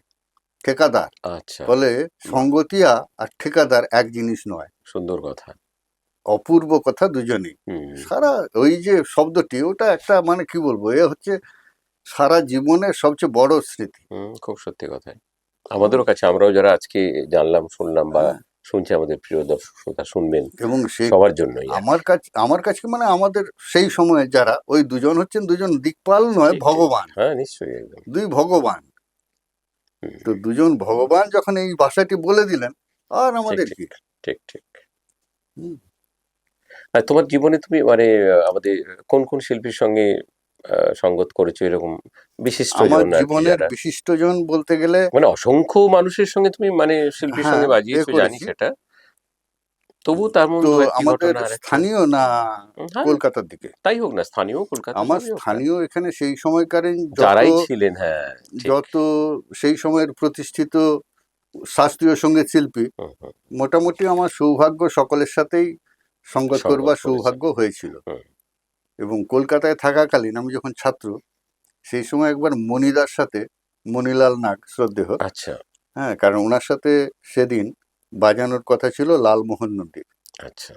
ঠেকাদার। আচ্ছা। ফলে বাহ! সঙ্গতিয়া আর ঠিকাদার এক জিনিস নয়, সুন্দর কথা। অপূর্ব কথা দুজনেই। হুম, সারা ওই যে শব্দটি, ওটা একটা মানে কি বলবো, এ হচ্ছে সারা জীবনের সবচেয়ে বড় স্মৃতি। হুম, খুব সত্যি কথাই। হুম, আমাদেরও কাছে আমরাও যারা আজকে জানলাম, শুনলাম বা হ্যাঁ। শুনছি আমাদের প্রিয় দর্শক শ্রোতা শুনবেন, এবং সে সবার জন্যই আরকি। আমার কাছে মানে আমাদের সেই সময়ে যারা ওই দুজন হচ্ছেন দুজন দিকপাল নয়, ঠিক, ঠিক। ভগবান, হ্যাঁ, নিশ্চয়ই একদম। দুই ভগবান। হুম, তো দুজন ভগবান যখন এই ভাষাটি বলে দিলেন, আর ঠিক, আমাদের ঠিক, কি। ঠিক, ঠিক। হুম। আর তোমার জীবনে তুমি মানে আমাদের কোন, কোন শিল্পীর সঙ্গে সঙ্গত করেছো এরকম আমার বিশিষ্টজন আরকি জীবনের যারা? বিশিষ্টজন বলতে গেলে, মানে অসংখ্য মানুষের সঙ্গে তুমি মানে শিল্পীর হ্যাঁ, সঙ্গে বাজিয়েছো জানি করেছি। সেটা। তবুও তার মধ্যে তো ২-১ টি আমাদের ঘটনা আরেকটু। স্থানীয় না হ্যাঁ, কলকাতার দিকে, তাই হোক না, স্থানীয় কলকাতার আমার ছবি হোক না। স্থানীয় এখানে সেই সময়কালীন যত, যারাই ছিলেন, হ্যাঁ, ঠিক। যত সেই সময়ের প্রতিষ্ঠিত শাস্ত্রীয় সঙ্গীত শিল্পী, হুম, হুম। মোটামুটি আমার সৌভাগ্য সকলের সাথেই সঙ্গত সঙ্গত করবার করেছেন। সৌভাগ্য হয়েছিল। হুম, এবং কলকাতায় থাকাকালীন আমি যখন ছাত্র, সেই সময় একবার মণিদার সাথে, মণিলাল নাগ শ্রদ্ধেয়, আচ্ছা, হ্যাঁ, কারণ ওনার সাথে সেদিন বাজানোর কথা ছিল লালমোহন নন্দী। আচ্ছা।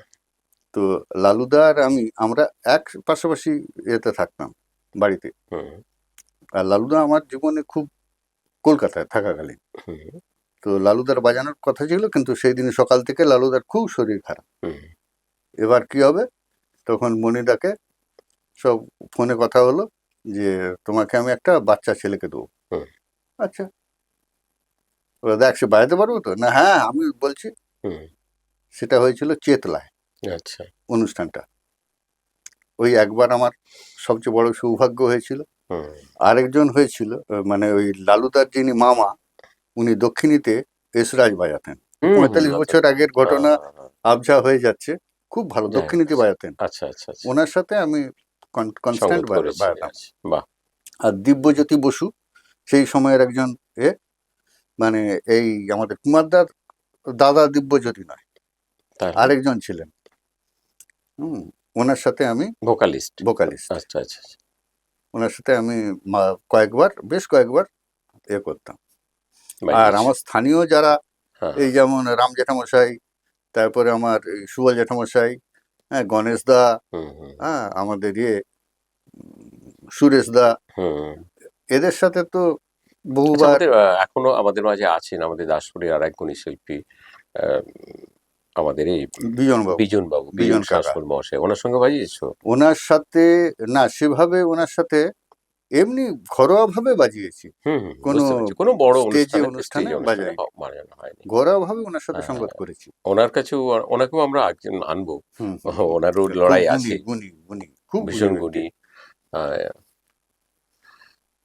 তো লালুদা আর আমরা এক পাশাপাশি এতে থাকতাম বাড়িতে। হুম আর লালুদা আমার জীবনে খুব কলকাতায় থাকাকালীন। হুম তো লালুদার বাজানোর কথা ছিল, কিন্তু সেই দিন সকাল থেকে লালুদার খুব শরীর খারাপ। হুম এবার কি হবে, তখন মণিদাকে সব ফোনে কথা হলো যে তোমাকে আমি একটা বাচ্চা ছেলেকে দেবো। হুম আচ্ছা, ওরা দেখ সে বাজাতে পারবো তো না, হ্যাঁ আমি বলছি। হুম সেটা হয়েছিল চেতলায় আচ্ছা অনুষ্ঠানটা। ওই একবার আমার সবচেয়ে বড় সৌভাগ্য হয়েছিল। হুম আরেকজন হয়েছিল, মানে ওই লালুদার যিনি মামা, উনি দক্ষিণীতে এসরাজ বাজাতেন। হুম হুম 45 আচ্ছা বছর আগের ঘটনা, আহ, আবঝা হয়ে যাচ্ছে। খুব ভালো যাই হোক দক্ষিণীতে বাজাতেন। আচ্ছা আচ্ছা আচ্ছা ওনার সাথে আমি কনস্ট্যান্ট সঙ্গত করেছিলে বাজাতাম। আচ্ছা বাহ আর দিব্যজ্যোতি বসু সেই সময়ের একজন এ, মানে এই আমাদের কুমারদার দাদা দিব্যজ্যোতি নয়, তাহলে আরেকজন ছিলেন। হুম, ওনার সাথে আমি ভোকালিস্ট ভোকালিস্ট, আচ্ছা আচ্ছা আচ্ছা ওনার সাথে আমি বেশ কয়েকবার করতাম। আর বাজিয়েছো আমার স্থানীয় যারা, হ্যাঁ এই হ্যাঁ যেমন রাম জেঠামশাই, তারপরে আমার এই সুবল জেঠামশাই, হ্যাঁ গণেশ দা, হুম হুম হ্যাঁ আমাদের সুরেশ দা, হুম এদের সাথে তো আচ্ছা বহুবার। আমাদের এখনো আমাদের মাঝে আছেন আমাদের দাসপুরের আর এক গুণী শিল্পী আহ, আমাদের এই বিজনবাবু, বিজন বাবু বিজন বিজন কাকা, শাসমল মহাশয় ওনার সঙ্গে বাজিয়েছো ওনার সাথে না সেভাবে ওনার সাথে এমনি ঘরোয়াভাবে বাজিয়েছি, হুম হুম কোনো বুঝতে পেরেছি কোনো বড় স্টেজে অনুষ্ঠানে অনুষ্ঠানে স্টেজ অনুষ্ঠানে বাজাইনি, বাজানো হয়নি ঘরোয়াভাবে ওনার সাথে হ্যাঁ সঙ্গত করেছি। ওনার কাছেও ওনাকেও আমরা একজন আনবো হুম হুম হুম। ওনারও খুব লড়াই গুণী আছে গুণী গুণী, খুব গুণী ভীষণ ব্যক্তি। গুণী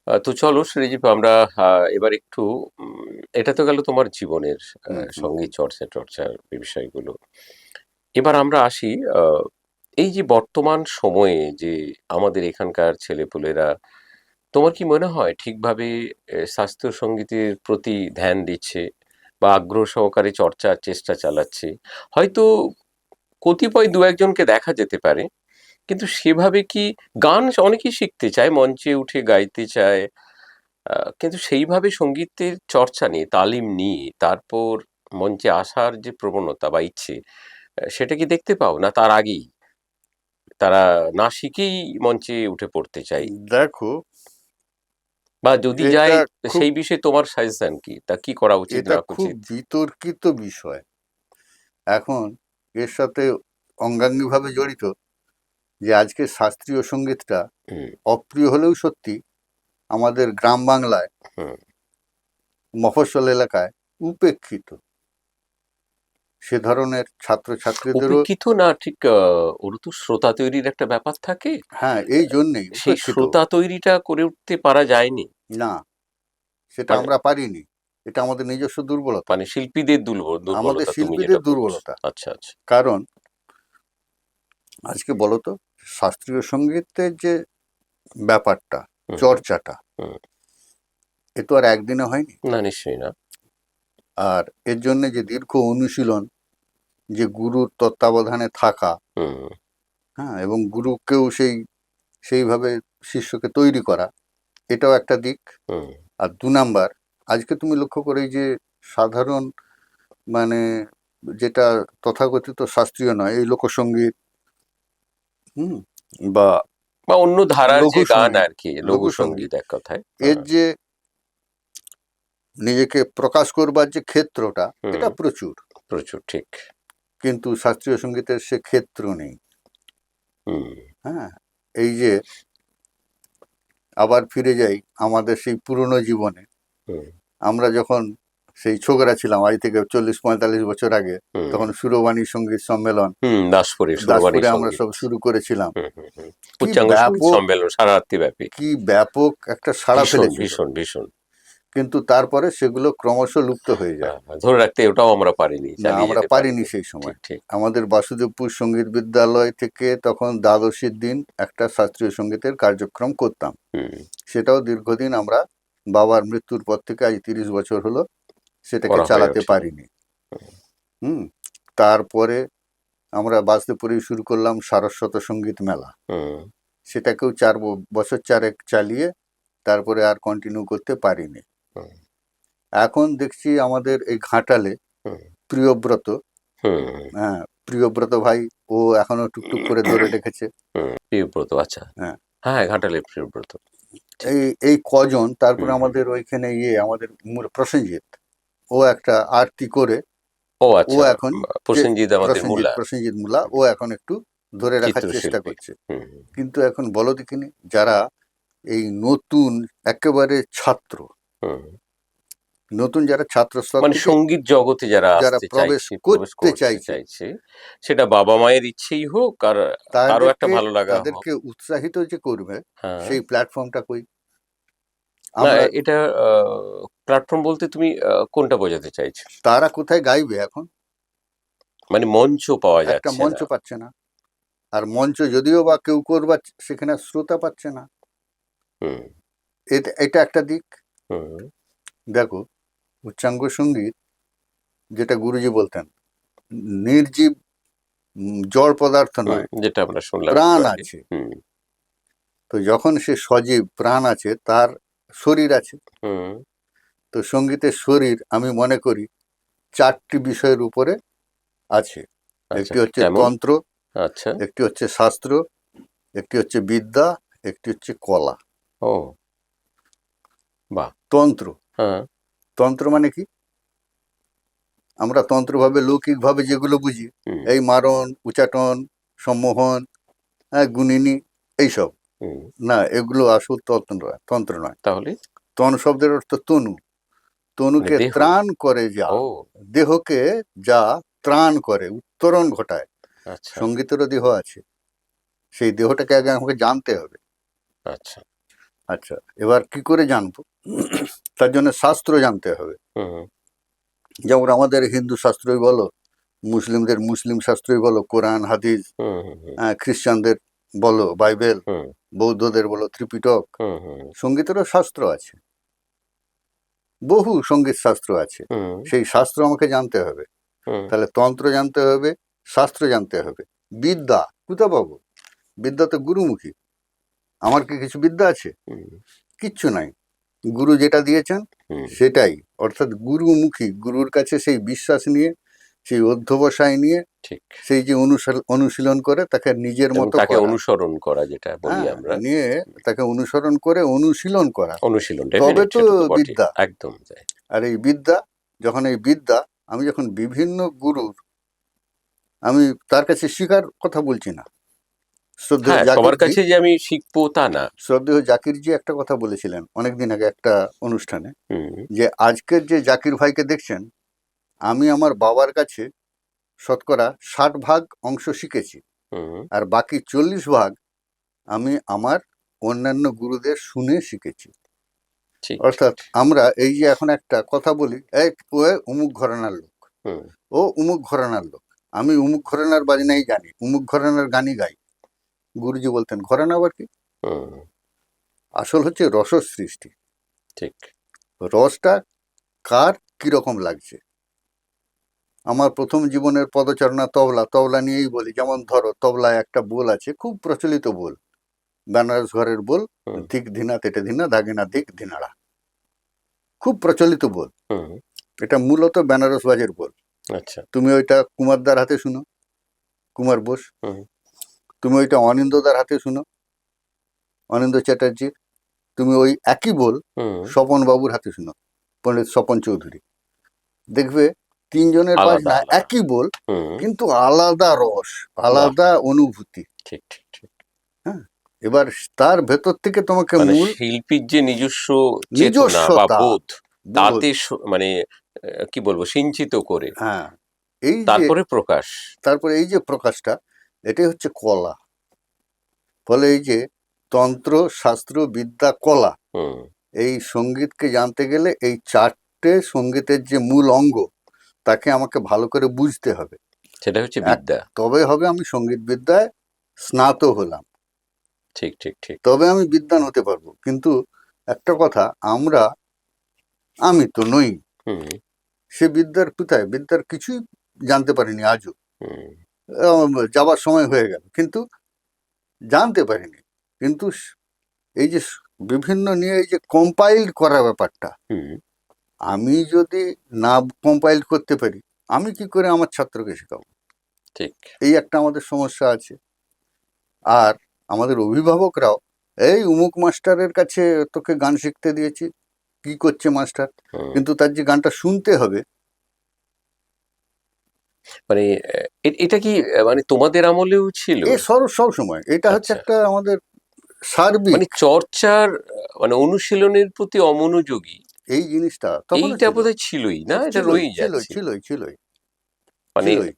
আহ, তো চলো সৃজিত আমরা এবার একটু এটা তো গেল তোমার জীবনের হুম হুম সঙ্গীত হুম। চর্চার বিষয়গুলো এবার আমরা আসি এই যে বর্তমান সময়ে যে আমাদের এখানকার ছেলেপুলেরা তোমার কি মনে হয় ঠিকভাবে শাস্ত্রীয় সঙ্গীতের প্রতি ধ্যান দিচ্ছে বা আগ্রহ সহকারে চর্চার চেষ্টা চালাচ্ছে হয়তো কতিপয় দু একজনকে দেখা যেতে পারে কিন্তু সেভাবে কি গান অনেকেই শিখতে চায় মঞ্চে উঠে গাইতে চায় কিন্তু সেইভাবে সঙ্গীতের চর্চা নিয়ে তালিম নিয়ে তারপর মঞ্চে আসার যে প্রবণতা বা ইচ্ছে সেটা কি দেখতে পাও না তার আগেই তারা না শিখেই মঞ্চে উঠে পড়তে চায় দেখো, বা যদি যায় এটা খুব সেই বিষয়ে তোমার সাজেশন কি তা কি করা উচিত এটা না খুব উচিত বিতর্কিত বিষয়। এখন এর সাথে অঙ্গাঙ্গিভাবে জড়িত যে আজকে শাস্ত্রীয় সঙ্গীতটা হুম অপ্রিয় হলেও সত্যি আমাদের গ্রাম বাংলায়, হুম মফস্বল এলাকায় উপেক্ষিত। সে ধরনের ছাত্রছাত্রীদেরও, উপেক্ষিত না ঠিক ওর তো শ্রোতা তৈরির একটা ব্যাপার থাকে হ্যাঁ এই জন্যেই সেই উপেক্ষিত। শ্রোতা তৈরিটা করে উঠতে পারা যায়নি না, সেটা মানে আমরা পারিনি। এটা আমাদের নিজস্ব দুর্বলতা, মানে শিল্পীদের আমাদের দুর্বলতা তুমি যেটা শিল্পীদের বলছো দুর্বলতা। আচ্ছা আচ্ছা কারণ আজকে বলতো, শাস্ত্রীয় সঙ্গীতের যে ব্যাপারটা, হুম হুম চর্চাটা, হুম এ তো আর একদিনে হয়নি। না নিশ্চয়ই না আর এর জন্য যে দীর্ঘ অনুশীলন, যে গুরুর তত্ত্বাবধানে থাকা, হুম হ্যাঁ, এবং গুরুকেও সেইভাবে শিষ্যকে তৈরি করা, এটাও একটা দিক। হুম আর 2 নাম্বার, আজকে তুমি লক্ষ্য করে যে সাধারণ, মানে যেটা তথাকথিত শাস্ত্রীয় নয়, এই লোকসঙ্গীত, হুম, বা বা অন্য ধারার যে লঘু গান সঙ্গীত, আর কি লঘু লঘু সঙ্গীত সঙ্গীত, এক কথায় এর হ্যাঁ যে নিজেকে প্রকাশ করবার যে ক্ষেত্রটা, হুম এটা প্রচুর। প্রচুর ঠিক কিন্তু শাস্ত্রীয় সঙ্গীতের সে ক্ষেত্র নেই। হুম হ্যাঁ, এই যে আবার ফিরে যাই আমাদের সেই পুরনো জীবনে, হুম আমরা যখন সেই ছোকরা ছিলাম, আজ থেকে 40-45 বছর আগে, হুম তখন সুরবাণী সঙ্গীত সম্মেলন হুম দাসপুরে সুরবাণী দাসপুরে আমরা সঙ্গীত সব শুরু করেছিলাম। হুম হুম হুম কি উচ্চাঙ্গ সঙ্গীত ব্যাপক, সম্মেলন সারা রাত্রি ব্যাপী কি ব্যাপক একটা সাড়া ভীষণ ফেলেছিল। ভীষণ ভীষণ কিন্তু তারপরে সেগুলো ক্রমশ লুপ্ত হয়ে যায়। হ্যাঁ, হ্যাঁ, ধরে রাখতে ওটাও আমরা পারিনি না, চালিয়ে আমরা যেতে পারিনি পারিনি সেই ঠিক সময়। ঠিক আমাদের বাসুদেবপুর সঙ্গীত বিদ্যালয় থেকে তখন দ্বাদশীর দিন একটা শাস্ত্রীয় সঙ্গীতের কার্যক্রম করতাম। হুম সেটাও দীর্ঘদিন আমরা, বাবার মৃত্যুর পর থেকে আজ 30 বছর হলো, সেটাকে করা হয়ে চালাতে ওঠেনি পারিনি। হুম, তারপরে আমরা বাসুদেবপুরেই শুরু করলাম সারস্বত সঙ্গীত মেলা। হুম সেটাকেও বছর চারেক চালিয়ে তারপরে আর কন্টিনিউ করতে পারিনি। হুম এখন দেখছি আমাদের এই ঘাটালে হুম প্রিয়ব্রত, হুম হ্যাঁ, প্রিয়ব্রত ভাই, ও এখনো টুকটুক করে ধরে রেখেছে। প্রিয়ব্রত, আচ্ছা। হ্যাঁ, হ্যাঁ, ঘাটালের প্রিয়ব্রত। ঠিক। এই এই কজন। তারপরে হুম, হুম। আমাদের ওইখানে আমাদের প্রসেনজিৎ, ও একটা আরতি করে ও ও আচ্ছা, এখন প্রসেনজিৎ আমাদের মূলা প্রসেনজিৎ মূলা, ও এখন একটু ধরে রাখার চেষ্টা চিত্রশিল্পী। করছে। হুম, হুম, কিন্তু এখন বলো দেখিনি, যারা এই নতুন একেবারে ছাত্র, হুম। নতুন যারা ছাত্র স্তর মানে থেকে সঙ্গীত জগতে যারা যারা আসতে প্রবেশ চাইছে, প্রবেশ করতে করতে চাইছে, চাইছে, সেটা বাবা মায়ের ইচ্ছেই হোক আর তারও একটা তাদেরকে ভালো লাগা হোক। তাদেরকে উৎসাহিত যে করবে, হ্যাঁ। সেই প্ল্যাটফর্মটা কই? না, আমরা, এটা প্ল্যাটফর্ম বলতে তুমি কোনটা বোঝাতে চাইছো? তারা কোথায় গাইবে এখন? মানে মঞ্চ পাওয়া একটা যাচ্ছে মঞ্চ না। পাচ্ছে না। আর মঞ্চ যদিও বা কেউ করবার, সেখানে শ্রোতা পাচ্ছে না। হুম, এটা এটা একটা দিক। হুম, দেখো, উচ্চাঙ্গ সঙ্গীত, যেটা গুরুজি বলতেন, নির্জীব, জড় পদার্থ হুম, নয়, যেটা আমরা শুনলাম একটু প্রাণ আগে। আছে। হুম, তো যখন সে সজীব, প্রাণ আছে, তার শরীর আছে। হুম। তো সঙ্গীতের শরীর আমি মনে করি চারটি বিষয়ের উপরে আছে। আচ্ছা, একটি হচ্ছে কেমন? তন্ত্র, আচ্ছা। একটি হচ্ছে শাস্ত্র, একটি হচ্ছে বিদ্যা, একটি হচ্ছে কলা। ও, বাহ! তন্ত্র, হ্যাঁ। তন্ত্র মানে কি? আমরা তন্ত্রভাবে, লৌকিকভাবে যেগুলো বুঝি, হুম, এই মারণ, উচাটন, সম্মোহন, হ্যাঁ, গুণিনী, এইসব, হুম। না, এগুলো আসল তন্ত্র নয়, তন্ত্র নয়। তাহলে? তন শব্দের অর্থ তনু। মানে তনুকে দেহ? ত্রাণ করে যা, ও, দেহকে যা ত্রাণ করে, উত্তরণ ঘটায়। আচ্ছা, সঙ্গীতেরও দেহ আছে, সেই দেহটাকে আগে আমাকে জানতে হবে। আচ্ছা। আচ্ছা, এবার কি করে জানবো? তার জন্য শাস্ত্র জানতে হবে। হুম, যেমন আমাদের হিন্দু শাস্ত্রই বলো, মুসলিমদের মুসলিম শাস্ত্রই বলো, কোরআন, হাদিস, হুম, হুম, হুম, খ্রিস্টানদের বলো বাইবেল, হুম, বৌদ্ধদের বলো ত্রিপিটক। হুম, হুম, সঙ্গীতেরও শাস্ত্র আছে, বহু সঙ্গীত শাস্ত্র আছে। হুম, সেই শাস্ত্র আমাকে জানতে হবে। হুম, তাহলে তন্ত্র জানতে হবে, শাস্ত্র জানতে হবে। বিদ্যা কোথা পাবো? বিদ্যা তো গুরুমুখী। আমার কি কিছু বিদ্যা আছে? হুম, কিচ্ছু নাই। গুরু যেটা দিয়েছেন হুম। সেটাই, অর্থাৎ গুরুমুখী, গুরুর কাছে সেই বিশ্বাস নিয়ে, সেই অধ্যবসায় নিয়ে, ঠিক। সেই যে অনুশীলন করে তাকে নিজের এবং মতো তাকে করা, অনুসরণ করা যেটা বলি হ্যাঁ, আমরা। নিয়ে তাকে অনুসরণ করে অনুশীলন করা, অনুশীলন তবে ডেফিনিট, তো সেটা তো বটেই। বিদ্যা। একদম তাই। আর এই বিদ্যা, যখন এই বিদ্যা, আমি যখন বিভিন্ন গুরুর, আমি তার কাছে শেখার কথা বলছি না। শ্রদ্ধেয় হ্যাঁ, সবার জাকিরজি, কাছে যে আমি শিখবো তা না। শ্রদ্ধেয় জাকিরজি একটা কথা বলেছিলেন অনেকদিন আগে একটা অনুষ্ঠানে, হুম, যে আজকের যে জাকির ভাইকে দেখছেন, আমি আমার বাবার কাছে শতকরা 60 ভাগ অংশ শিখেছি, হুম, আর বাকি 40 ভাগ আমি আমার অন্যান্য গুরুদের শুনে শিখেছি। ঠিক, ঠিক, অর্থাৎ ঠিক। আমরা এই যে এখন একটা কথা বলি, এই ও অমুক ঘরানার লোক, হুম, ও অমুক ঘরানার লোক, আমি অমুক ঘরানার বাজনাই জানি, অমুক ঘরানার গানই গাই। গুরুজি বলতেন ঘরানা আবার কি? হুম, আসল হচ্ছে রস সৃষ্টি। ঠিক। রসটা কার কিরকম লাগছে। আমার প্রথম জীবনের পদচারণা তবলা, তবলা নিয়েই বলি। যেমন ধরো, তবলায় একটা বোল আছে, খুব প্রচলিত বোল, বেনারস ঘরের বোল, হুম, ধিক ধিনা তেটে ধিনা দাগিনা ধিক ধিনাড়া, খুব প্রচলিত বোল। হুম, এটা মূলত বেনারস বাজের বোল। আচ্ছা। তুমি ওইটা কুমারদার হাতে শুনো, কুমার বোস। হুম, তুমি ওইটা অনিন্দদার হাতে শুনো, অনিন্দ চ্যাটার্জির। তুমি ওই একই বোল হুম। স্বপন বাবুর হাতে শুনো, পণ্ডিত স্বপন চৌধুরী। দেখবে তিনজনের আলাদা, বাজনা আলাদা। একই বোল, হুম, কিন্তু আলাদা রস, বাহ! আলাদা অনুভূতি। ঠিক, ঠিক, ঠিক। হ্যাঁ, এবার তার ভেতর থেকে তোমাকে মানে মূল শিল্পীর যে নিজস্ব চেতনা বা নিজস্বতা, বোধ, বোধ, তাতে মানে কি বলবো, সিঞ্চিত করে হ্যাঁ, এই যে, তারপরে প্রকাশ। তারপরে এই যে প্রকাশটা, এটাই হচ্ছে কলা। ফলে এই যে তন্ত্র, শাস্ত্র, বিদ্যা, কলা, হুম, এই সঙ্গীতকে জানতে গেলে এই চারটে সঙ্গীতের যে মূল অঙ্গ, তাকে আমাকে ভালো করে বুঝতে হবে। সেটা হচ্ছে এক, বিদ্যা। তবে হবে আমি সঙ্গীত বিদ্যায় স্নাত হলাম, ঠিক, ঠিক, ঠিক। তবে আমি বিদ্বান হতে পারবো। কিন্তু একটা কথা, আমি তো নই। হুম, সে বিদ্যার কোথায়, বিদ্যার কিছুই জানতে পারিনি আজও। হুম, যাবার সময় হয়ে গেল, কিন্তু জানতে পারিনি। কিন্তু এই যে বিভিন্ন নিয়ে এই যে কম্পাইল করা ব্যাপারটা, হুম, আমি যদি না কম্পাইল করতে পারি, আমি কি করে আমার ছাত্রকে শেখাবো? ঠিক। এই একটা আমাদের সমস্যা আছে। আর আমাদের অভিভাবকরাও এই অমুক মাস্টারের কাছে তোকে গান শিখতে দিয়েছি, কি করছে মাস্টার, হুম। কিন্তু তার যে গানটা শুনতে হবে। মানে এটা কি মানে তোমাদের আমলেও ছিল? এ সব সময় এটা হচ্ছে আচ্ছা। একটা আমাদের সার্বিক মানে চর্চার মানে অনুশীলনের প্রতি অমনোযোগী এই জিনিসটা তখনও এইটা ছিল। বোধহয় ছিলই না, এটা ছিলই রয়েই ছিলই যাচ্ছে। ছিলই ছিলই মানে ছিলই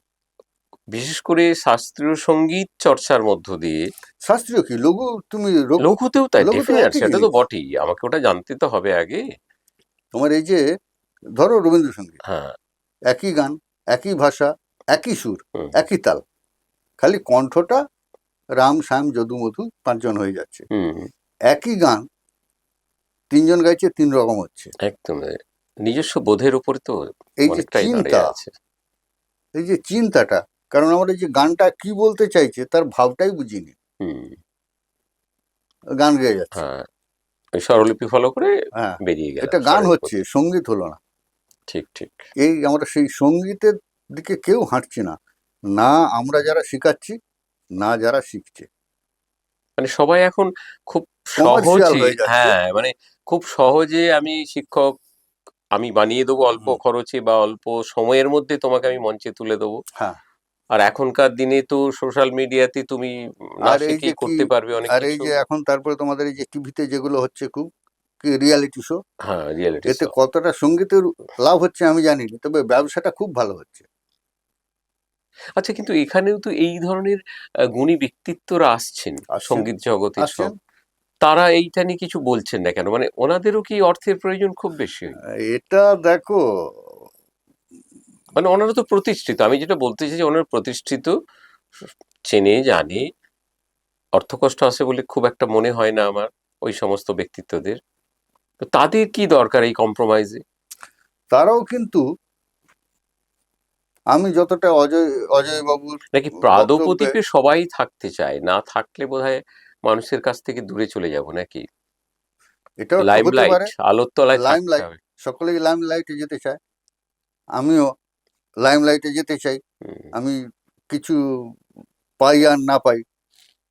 বিশেষ করে শাস্ত্রীয় সঙ্গীত চর্চার মধ্য দিয়ে শাস্ত্রীয় কি লঘু, তুমি লঘুতেও তাই, লঘু তো ডেফিনেট, একই সেটা তো জিনিস। বটেই, আমাকে ওটা জানতে তো হবে আগে। তোমার এই যে ধরো রবীন্দ্রসঙ্গীত, হ্যাঁ। একই গান, একই ভাষা, একই সুর, হুম। একই তাল, খালি কণ্ঠটা রাম শ্যাম যদু মধু পাঁচজন হয়ে যাচ্ছে। হুম। একই গান তিনজন গাইছে, তিন রকম হচ্ছে। একদম নিজস্ব বোধের উপরে তো এই যে অনেকটাই দাঁড়িয়ে চিন্তা, আছে। এই যে চিন্তাটা, কারণ আমরা যে গানটা কি বলতে চাইছে তার ভাবটাই বুঝিনি, হুম। গান গেয়ে যাচ্ছে। হ্যাঁ, ওই স্বরলিপি ফলো করে হ্যাঁ, বেরিয়ে গেলাম এটা গান স্বরের হচ্ছে, পথে। সঙ্গীত হলো না। ঠিক ঠিক। এই আমরা সেই সঙ্গীতের দিকে কেউ হাঁটছি না, না আমরা যারা শেখাচ্ছি, না যারা শিখছে। মানে সবাই এখন খুব কমার্শিয়াল সহজে, হয়ে যাচ্ছে। হ্যাঁ মানে খুব সহজে আমি শিক্ষক, আমি বানিয়ে দেবো অল্প হুম, খরচে বা অল্প সময়ের মধ্যে তোমাকে আমি মঞ্চে তুলে দেবো। হ্যাঁ। আর এখনকার দিনে তো সোশ্যাল মিডিয়াতে তুমি না আর এই যে শিখেই কি, করতে পারবে অনেক আর এই কিছু। যে এখন তারপরে তোমাদের এই যে টিভিতে যেগুলো হচ্ছে খুব রিয়ালিটি শো, হ্যাঁ, রিয়েলিটি এতে শো। কতটা সঙ্গীতের লাভ হচ্ছে আমি জানি না, তবে ব্যবসাটা খুব ভালো হচ্ছে। আচ্ছা, কিন্তু এখানেও তো এই ধরনের গুণী ব্যক্তিত্বরা আসছেন আসছেন, সঙ্গীত জগতের আসছেন। সব, তারা এইটা নিয়ে কিছু বলছেন না কেন? মানে ওনাদেরও কি অর্থের প্রয়োজন খুব বেশি? এটা দেখো, মানে ওনারা তো প্রতিষ্ঠিত, আমি যেটা বলতে চাইছি ওনারা প্রতিষ্ঠিত, চেনে জানে, অর্থকষ্ট আছে বলে খুব একটা মনে হয় না আমার ওই সমস্ত ব্যক্তিত্বদের। তো তাদের কি দরকার এই কম্প্রোমাইজে? তারাও কিন্তু, আমি যতটা অজয় অজয় বাবুর নাকি বক্তব্যে, প্রাদপ্রদীপে সবাই থাকতে চায়, না থাকলে বোধহয় মানুষের কাছ থেকে দূরে চলে যাব নাকি? এটাও একটা হতে লাইমলাইট, পারে। আলোর তলায় লাইম থাকতে লাইট, হবে। সকলেই লাইম লাইটে যেতে চায়, আমিও লাইম লাইটে যেতে চাই। হুম। আমি কিছু পাই আর না পাই,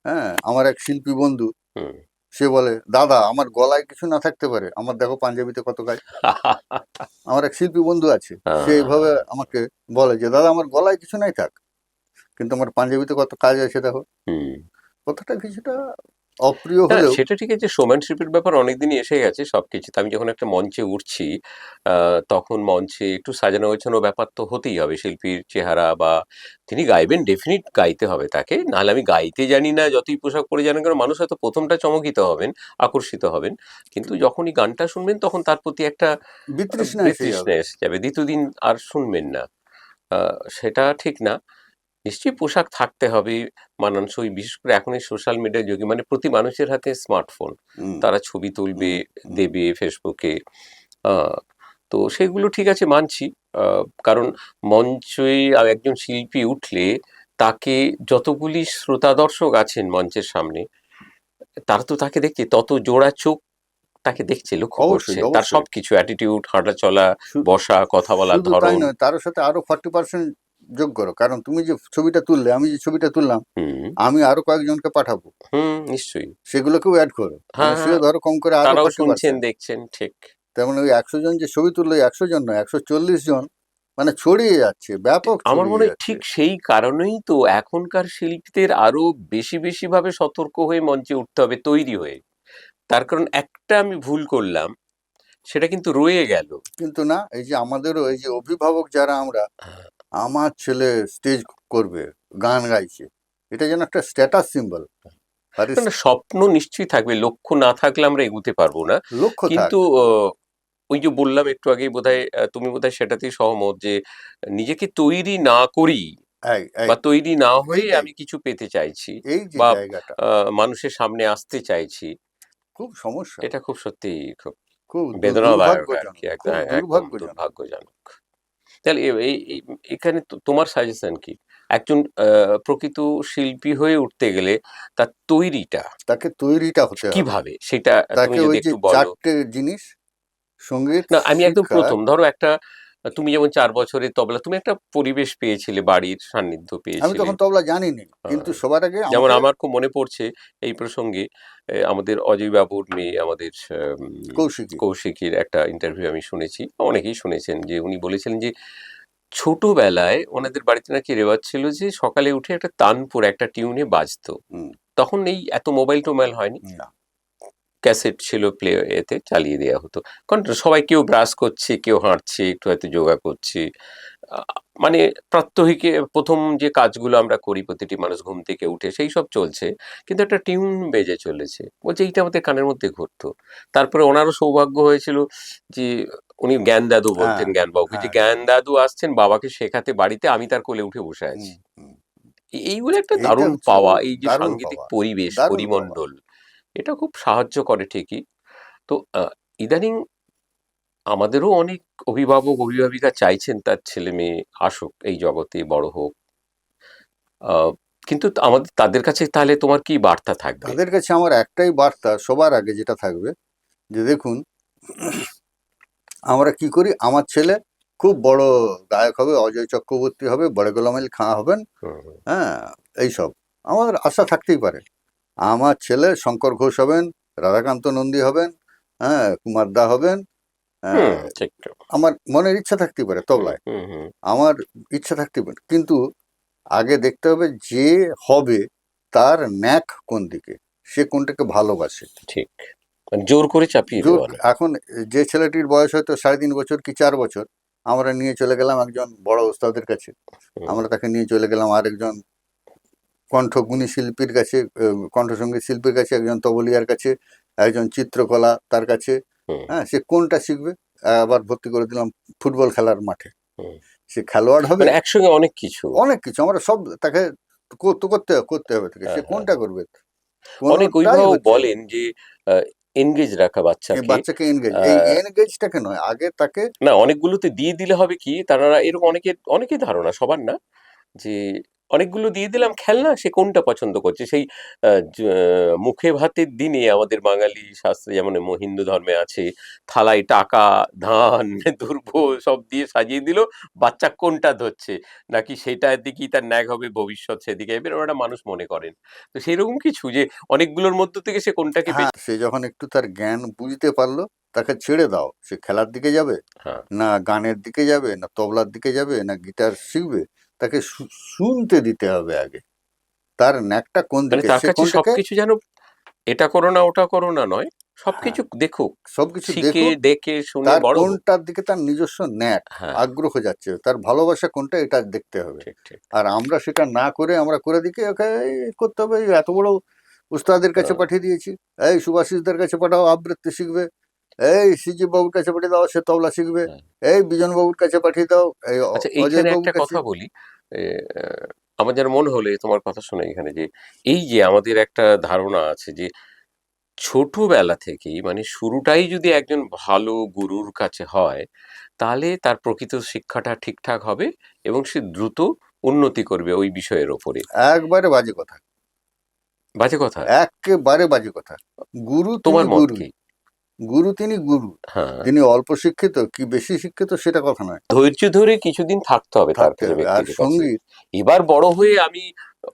হ্যাঁ, আমার এক শিল্পী বন্ধু, হুম। সে বলে দাদা আমার গলায় কিছু না থাকতে পারে, আমার দেখো পাঞ্জাবিতে কত গায়। আমার এক শিল্পী বন্ধু আছে, সে এইভাবে আহ, আমাকে বলে যে দাদা আমার গলায় কিছু নাই থাক, কিন্তু আমার পাঞ্জাবিতে কত কাজ আছে দেখো। হুম। কথাটা কিছুটা অপ্রিয় না, হলেও, সেটা ঠিক আছে, শোম্যানশিপের ব্যাপার অনেকদিনই এসে গেছে সবকিছুতে। আমি যখন একটা মঞ্চে উঠছি তখন মঞ্চে একটু সাজানো গোছানো ব্যাপার তো হতেই হবে, শিল্পীর চেহারা বা তিনি গাইবেন, ডেফিনিট গাইতে হবে তাকে, নাহলে আমি গাইতে জানি না যতই পোশাক পরে জানেন কারণ মানুষ হয়তো প্রথমটা চমকিত হবেন, আকর্ষিত হবেন, কিন্তু যখনই গানটা শুনবেন তখন তার প্রতি একটা বিতৃষ্ণা এসে বিতৃষ্ণা যাবে। এসে যাবে, দ্বিতীয় দিন আর শুনবেন না। সেটা ঠিক না। নিশ্চয়ই পোশাক থাকতে হবে মানানসই, বিশেষ করে এখন এই সোশ্যাল মিডিয়ার যুগে, মানে প্রতি মানুষের হাতে স্মার্টফোন, হুম, তারা ছবি তুলবে, হুম, হুম। দেবে ফেসবুকে। তো সেগুলো ঠিক আছে, মানছি। কারণ মঞ্চে আর একজন শিল্পী উঠলে তাকে যতগুলি শ্রোতা দর্শক আছেন মঞ্চের সামনে, তারা তো তাকে দেখছে, তত জোড়া চোখ তাকে দেখছে, লক্ষ্য করছে অবশ্যই তার অবশ্যই। সবকিছু, অ্যাটিটিউড, হাঁটা চলা, শু- বসা, কথা বলার শুধু তাই ধরন। নয়, তার সাথে আরো 40% যোগ করো, কারণ তুমি যে ছবিটা তুললে, আমি যে ছবিটা তুললাম, হুম। আমি আরো কয়েকজনকে পাঠাবো, হুম, নিশ্চয়ই। সেগুলোকেও অ্যাড করো, তাহলে হ্যাঁ সেও হ্যাঁ, ধরো কম করে আরো তারাও ফর্টি শুনছেন পার্সেন্ট দেখছেন, ঠিক। তার মানে ওই 100 জন যে ছবি তুললো, 100 জন নয়, 140 জন, মানে ছড়িয়ে যাচ্ছে, ব্যাপক আমার ছড়িয়ে মনে হয় যাচ্ছে। ঠিক সেই কারণেই তো এখনকার শিল্পীদের আরো বেশি বেশি ভাবে সতর্ক হয়ে মঞ্চে উঠতে হবে, তৈরি হয়ে। তার কারণ একটা আমি ভুল করলাম, সেটা কিন্তু রয়ে গেল। কিন্তু না, এই যে আমাদেরও এই যে অভিভাবক যারা আমরা, আমার ছেলে স্টেজ করবে, গান গাইছে, এটা যেন একটা স্ট্যাটাস সিম্বল। আর না না, স্বপ্ন নিশ্চয়ই থাকবে, লক্ষ্য না থাকলে আমরা এগোতে পারবো না। লক্ষ্য থাক। কিন্তু ওই যে বললাম একটু আগেই বোধহয়, তুমি বোধহয় সেটাতেই সহমত, যে নিজেকে তৈরি না করি এই এই বা তৈরি না হয়ে এইটাই, আমি কিছু পেতে চাইছি এই যে বা জায়গাটা মানুষের সামনে আসতে চাইছি, খুব সমস্যা, এটা খুব সত্যি খুব খুব বেদনাদায়ক আর কি, দুর্ভাগ্যজনক, একদম খুব একদম দুর্ভাগ্যজনক। দুর্ভাগ্যজনক। তাহলে এখানে তোমার সাজেশন কি? একজন প্রকৃত শিল্পী হয়ে উঠতে গেলে তার তৈরিটা তাকে তৈরিটা হতে হবে, কিভাবে, সেটা তুমি তাকে যদি ওই যে একটু বলো। চারটে জিনিস, সঙ্গীত না, আমি একদম শিক্ষা। প্রথম ধরো একটা তুমি যেমন 4 বছরের তবলা, তুমি একটা পরিবেশ পেয়েছিলে, বাড়ির সান্নিধ্য আমি পেয়েছিলে। তখন তবলা জানিনি, কিন্তু আহ, সবার আগে যেমন আমাকে আমার খুব মনে পড়ছে এই প্রসঙ্গে, আমাদের অজয় বাবুর মেয়ে, আমাদের কৌশিকী। কৌশিকীর একটা ইন্টারভিউ আমি শুনেছি, অনেকেই শুনেছেন, যে উনি বলেছিলেন যে ছোটবেলায় ওনাদের বাড়িতে নাকি রেওয়াজ ছিল যে সকালে উঠে একটা তানপুর একটা টিউনে বাজতো। হুম, তখন এই এত মোবাইল টোবাইল হয়নি, না, ক্যাসেট ছিল, প্লে এতে চালিয়ে দেওয়া হতো। কারণ সবাই, কেউ ব্রাশ করছে, কেউ হাঁটছে, একটু হয়তো যোগা করছে, মানে প্রাত্যহিকে প্রথম যে কাজগুলো আমরা করি, প্রতিটি মানুষ ঘুম থেকে উঠে সেই সব চলছে, কিন্তু একটা টিউন বেজে চলেছে, বলছে এইটা আমাদের কানের মধ্যে ঘুরতো। তারপরে ওনারও সৌভাগ্য হয়েছিল যে উনি জ্ঞান দাদু হ্যাঁ, বলতেন, জ্ঞানবাবুকে, যে হ্যাঁ, জ্ঞান দাদু আসছেন বাবাকে শেখাতে বাড়িতে, আমি তার কোলে উঠে বসে হুম, আছি। হুম। এইগুলো একটা এইটা দারুণ হচ্ছে পাওয়া, এই যে দারুণ সাংগীতিক পাওয়া, পরিবেশ, দারুণ পাওয়া। পরিমণ্ডল, এটা খুব সাহায্য করে ঠিকই। তো ইদানিং আমাদেরও অনেক অভিভাবক অভিভাবিকা চাইছেন তার ছেলে মেয়ে আসুক এই জগতে, বড় হোক। আহ, কিন্তু আমাদের তাদের কাছে তাহলে তোমার কি বার্তা থাকবে? তাদের কাছে আমার একটাই বার্তা সবার আগে যেটা থাকবে, যে দেখুন, আমরা কি করি, আমার ছেলে খুব বড় গায়ক হবে, অজয় চক্রবর্তী হবে, বড় গোলামেল খাঁ হবেন, হুম, হ্যাঁ, এইসব আমাদের আশা থাকতেই পারে। আমার ছেলে শঙ্কর ঘোষ হবেন, রাধাকান্ত নন্দী হবেন, হ্যাঁ, কুমার দা হবেন, হুম, হ্যাঁ, ঠিক। আমার মনের ইচ্ছা থাকতেই পারে হুম, তবলায়, হুম, হুম, আমার ইচ্ছা থাকতেই পারে, কিন্তু আগে দেখতে হবে যে হবে তার ন্যাক কোন দিকে, সে কোনটাকে ভালোবাসে। ঠিক। মানে জোর করে চাপিয়ে জোর দেওয়া না। এখন যে ছেলেটির বয়স হয়তো 3.5 বছর কি 4 বছর, আমরা নিয়ে চলে গেলাম একজন বড় ওস্তাদের কাছে, হুম, আমরা তাকে নিয়ে চলে গেলাম আরেকজন কণ্ঠগুণী শিল্পীর কাছে, কণ্ঠসঙ্গীত শিল্পীর কাছে, একজন তবলিয়ার কাছে, একজন চিত্রকলা তার কাছে, হুম, হ্যাঁ, সে কোনটা শিখবে? আবার ভর্তি করে দিলাম ফুটবল খেলার মাঠে, হুম। সে খেলোয়াড় হবে, মানে একসঙ্গে অনেক কিছু। অনেক কিছু আমরা সব তাকে করতে করতে হবে তাকে, সে হ্যাঁ, হ্যাঁ, কোনটা হ্যাঁ। করবে, অনেক কোনোটাই অভিভাবক হচ্ছে না। বলেন যে এনগেজ রাখা এই বাচ্চাকে। বাচ্চাকে এনগেজ, এই আহ, এনগেজটাকে নয়, আগে তাকে, না, অনেকগুলোতে দিয়ে দিলে হবে কি, তারা এরকম অনেকেই ধারণা, সবার না, যে অনেকগুলো দিয়ে দিলাম খেলনা, সে কোনটা পছন্দ করছে, সেই মুখে ভাতের দিনে আমাদের বাঙালি শাস্ত্রে যেমন হিন্দু ধর্মে আছে, থালায় টাকা, ধান, দুর্ভ সব দিয়ে সাজিয়ে দিল, বাচ্চা কোনটা ধরছে, নাকি সেটার দিকেই তার ন্যাক হবে, ভবিষ্যৎ সেদিকে, এবার ওরা মানুষ মনে করেন। তো সেই রকম কিছু, যে অনেকগুলোর মধ্য থেকে সে কোনটাকে হ্যাঁ, সে যখন একটু তার জ্ঞান বুঝতে পারলো, তাকে ছেড়ে দাও, সে খেলার দিকে যাবে, হ্যাঁ, না গানের দিকে যাবে, না তবলার দিকে যাবে, না গিটার শিখবে, তাকে শুনতে দিতে হবে আগে, তার ন্যাকটা কোন মানে দিকে, তার সে কাছে কোনটাকে, সবকিছু যেন এটা করো না ওটা করো না নয়, হ্যাঁ, সবকিছু দেখুক, সবকিছু শিখে দেখুক, দেখে শুনে তার বড় হোক। কোনটার দিকে তার নিজস্ব ন্যাক, হ্যাঁ, আগ্রহ যাচ্ছে, তার ভালোবাসা কোনটা, এটা দেখতে হবে। ঠিক, ঠিক। আর আমরা সেটা না করে আমরা করে দিকে ওকে এই করতে হবে, এই এত বড় উস্তাদের কাছে হ্যাঁ, পাঠিয়ে দিয়েছি, এই সুভাষিসদের কাছে পাঠাও আবৃত্তি শিখবে, এই সিজি বাবুর কাছে পাঠিয়ে দাও সে তবলা শিখবে, হ্যাঁ। এই বিজন বাবুর কাছে পাঠিয়ে দাও এই আচ্ছা, অজয় এইখানে একটা বাবুর কাছে। কথা বলি। এ, আমার যেন মনে হলো তোমার কথা শুনে এখানে, যে এই যে আমাদের একটা ধারণা আছে যে ছোটবেলা থেকেই, মানে শুরুটাই যদি একজন ভালো গুরুর কাছে হয়, তাহলে তার প্রকৃত শিক্ষাটা ঠিকঠাক হবে এবং সে দ্রুত উন্নতি করবে ওই বিষয়ের ওপরে। একবারে বাজে কথা, বাজে কথা। একেবারে বাজে কথা। গুরু তিনি তোমার মত গুরুই, কি? গুরু তিনি গুরু, হ্যাঁ, তিনি অল্প শিক্ষিত কি বেশি শিক্ষিত সেটা কথা নয়, ধৈর্য ধরে কিছুদিন থাকতে হবে তার থাকতে কাছে, হবে। আর ব্যক্তির কাছে। সঙ্গীত, এবার বড় হয়ে আমি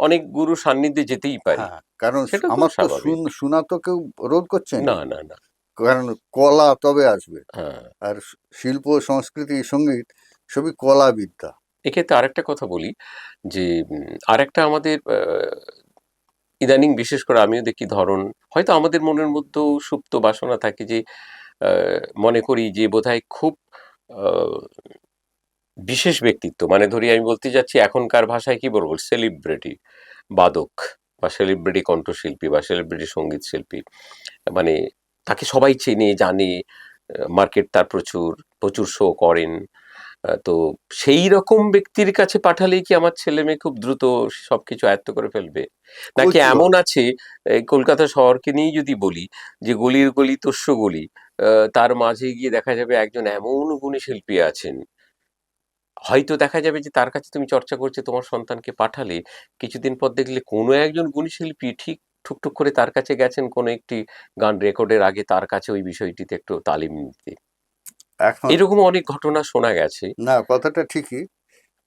অনেক গুরু সান্নিধ্যে যেতেই পারি, হ্যাঁ, কারণ সেটা খুব আমার তো স্বাভাবিক। শোনা তো কেউ রোধ করছেনি, না, না, না। কারণ কলা তবে আসবে, হ্যাঁ, আর শিল্প সংস্কৃতি সঙ্গীত সবই কলা বিদ্যা। এক্ষেত্রে আরেকটা কথা বলি, যে আরেকটা আমাদের ইদানিং বিশেষ করে আমিও দেখি ধরন, হয়তো আমাদের মনের মধ্যেও সুপ্ত বাসনা থাকে, যে মনে করি যে বোধহয় খুব আহ, বিশেষ ব্যক্তিত্ব, মানে ধরি আমি বলতে যাচ্ছি এখনকার ভাষায় কি বলবো, সেলিব্রিটি বাদক, বা সেলিব্রিটি কণ্ঠশিল্পী, বা সেলিব্রিটি সঙ্গীত শিল্পী, মানে তাকে সবাই চেনে জানে, মার্কেট তার প্রচুর, প্রচুর শো করেন। তো সেই রকম ব্যক্তির কাছে পাঠালেই কি আমার ছেলে মেয়ে খুব দ্রুত সবকিছু আয়ত্ত করে ফেলবে, নাকি কচু এমন হবে। আছে, এই কলকাতা শহরকে নিয়েই যদি বলি, যে গলির গলি তস্য গলি, তার মাঝে গিয়ে দেখা যাবে একজন এমন গুণী শিল্পী আছেন, হয়তো দেখা যাবে যে তার কাছে তুমি চর্চা করছে তোমার সন্তানকে পাঠালে, কিছুদিন পর দেখলে কোনো একজন গুণী শিল্পী ঠিক ঠুকঠুক করে তার কাছে গেছেন কোনো একটি গান রেকর্ডের আগে, তার কাছে ওই বিষয়টিতে একটু তালিম নিতে। এখন এরকম অনেক ঘটনা শোনা গেছে। না, কথাটা ঠিকই।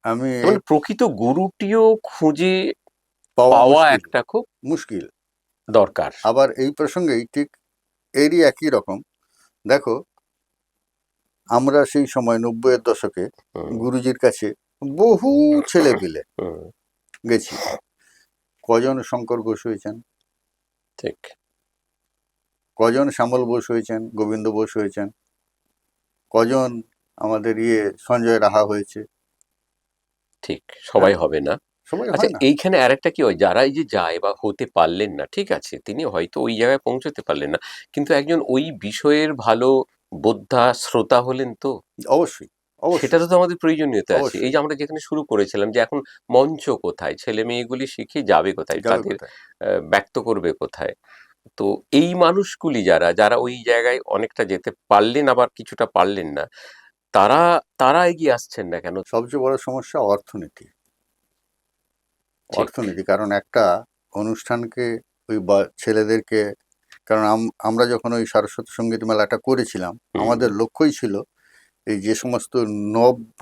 আমি মানে প্রকৃত গুরুটিও খুঁজে পাওয়া পাওয়া মুশকিল, একটা খুব মুশকিল। দরকার। আবার এই প্রসঙ্গেই ঠিক এরই একই রকম দেখো, আমরা সেই সময় 90-এর দশকে হুম, গুরুজির কাছে বহু ছেলে পিলে হুম, গেছি। কজন শঙ্কর ঘোষ হয়েছেন, ঠিক, কজন শ্যামল বোস হয়েছেন, গোবিন্দ বোস হয়েছেন, কজন আমাদের সঞ্জয় রাহা হয়েছে। ঠিক। হ্যাঁ, সবাই হবে না। সবাই আচ্ছা, হয় না। এইখানে আরেকটা কি হয়, যারা এই যে যায় বা হতে পারলেন না, ঠিক আছে, তিনি হয়তো ওই জায়গায় পৌঁছতে পারলেন না, কিন্তু একজন ওই বিষয়ের ভালো বোদ্ধা শ্রোতা হলেন তো, অবশ্যই, অবশ্যই, সেটারও তো আমাদের প্রয়োজনীয়তা আছে। এই অবশ্যই। যে আমরা যেখানে শুরু করেছিলাম যে এখন মঞ্চ কোথায়, ছেলে মেয়েগুলি শিখে যাবে কোথায়, যাবে তাদের কোথায়? ব্যক্ত করবে কোথায়? তো এই মানুষগুলি যারা যারা ওই জায়গায় অনেকটা যেতে পারলেন আবার কিছুটা পারলেন না, তারা তারা এগিয়ে আসছেন না কেন? সবচেয়ে বড় সমস্যা অর্থনীতি। ঠিক। অর্থনীতি, কারণ একটা অনুষ্ঠানকে ওই ছেলেদেরকে, কারণ আমরা যখন ওই সারস্বতী সঙ্গীত মেলাটা করেছিলাম, হুম, আমাদের লক্ষ্যই ছিল এই যে সমস্ত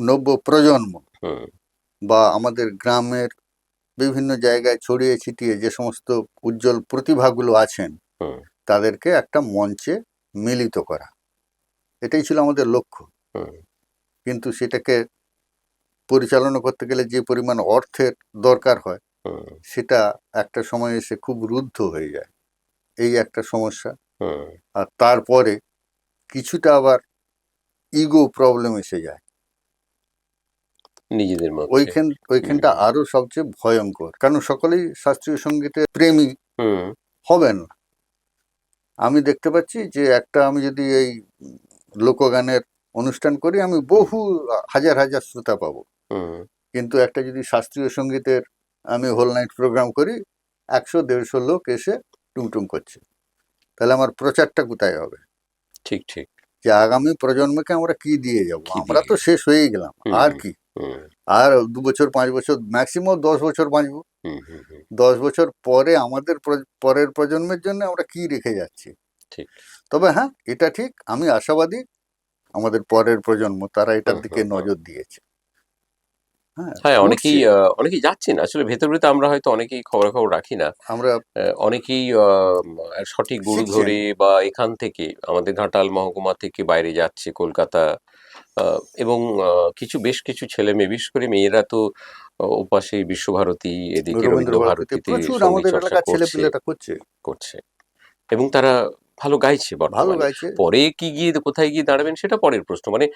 নব্য প্রজন্ম হুম, বা আমাদের গ্রামের বিভিন্ন জায়গায় ছড়িয়ে ছিটিয়ে যে সমস্ত উজ্জ্বল প্রতিভাগুলো আছেন, হুম, তাদেরকে একটা মঞ্চে মিলিত করা, এটাই ছিল আমাদের লক্ষ্য। হুম, কিন্তু সেটাকে পরিচালনা করতে গেলে যে পরিমাণ অর্থের দরকার হয়, হুম, সেটা একটা সময় এসে খুব রুদ্ধ হয়ে যায়। এই একটা সমস্যা। হুম, আর তারপরে কিছুটা আবার ইগো প্রবলেম এসে যায়। নিজেদের মধ্যে। হুম, ওইখানটা আরো সবচেয়ে ভয়ঙ্কর, কারণ সকলেই শাস্ত্রীয় সঙ্গীতের প্রেমী হুম, হবেন না। আমি দেখতে পাচ্ছি যে আমি যদি এই লোকগানের অনুষ্ঠান করি, আমি হুম, বহু হাজার হাজার শ্রোতা পাবো। হুম, কিন্তু একটা যদি শাস্ত্রীয় সঙ্গীতের আমি হোল নাইট প্রোগ্রাম করি, 100-150 লোক এসে টুমটুম করছে, তাহলে আমার প্রচারটা কোথায় হবে? ঠিক, ঠিক। যে আগামী প্রজন্মকে আমরা কি দিয়ে যাব? কি আমরা দিয়ে? তো শেষ হয়ে গেলাম, হুম, আর কি? হুম, আর 2 বছর 5 বছর, ম্যাক্সিমাম 10 বছর বাঁচবো। হুম, হুম, হুম, 10 বছর পরে আমাদের পরের প্রজন্মের জন্য আমরা কি রেখে যাচ্ছি? ঠিক। তবে হ্যাঁ, এটা ঠিক, আমি আশাবাদী আমাদের পরের প্রজন্ম তারা এটার হুম, দিকে হুম, হুম। নজর দিয়েছে। হ্যাঁ, হ্যাঁ, অনেকেই উঠছে। অনেকেই যাচ্ছেন। আসলে ভেতরে, ভেতরে আমরা হয়তো অনেকেই খবরাখবর রাখি না। আমরা অনেকেই সঠিক গুরু শিখছেন। ধরে বা এখান থেকে আমাদের ঘাটাল মহকুমা থেকে বাইরে যাচ্ছে কলকাতা, আ এবং বেশ কিছু ছেলেমেয়ে, বিশেষ করে মেয়েরা তো ওপাশে বিশ্বভারতী, এদিকে রবীন্দ্রভারতীতে রবীন্দ্রভারতীতে প্রচুর সঙ্গীত আমাদের চর্চা এলাকার করছে, ছেলেপিলেরা করছে, করছে। এবং তারা ভালো গাইছে ভালো বর্তমানে। গাইছে। পরে কি গিয়ে কোথায় গিয়ে দাঁড়াবেন সেটা পরের প্রশ্ন। মানে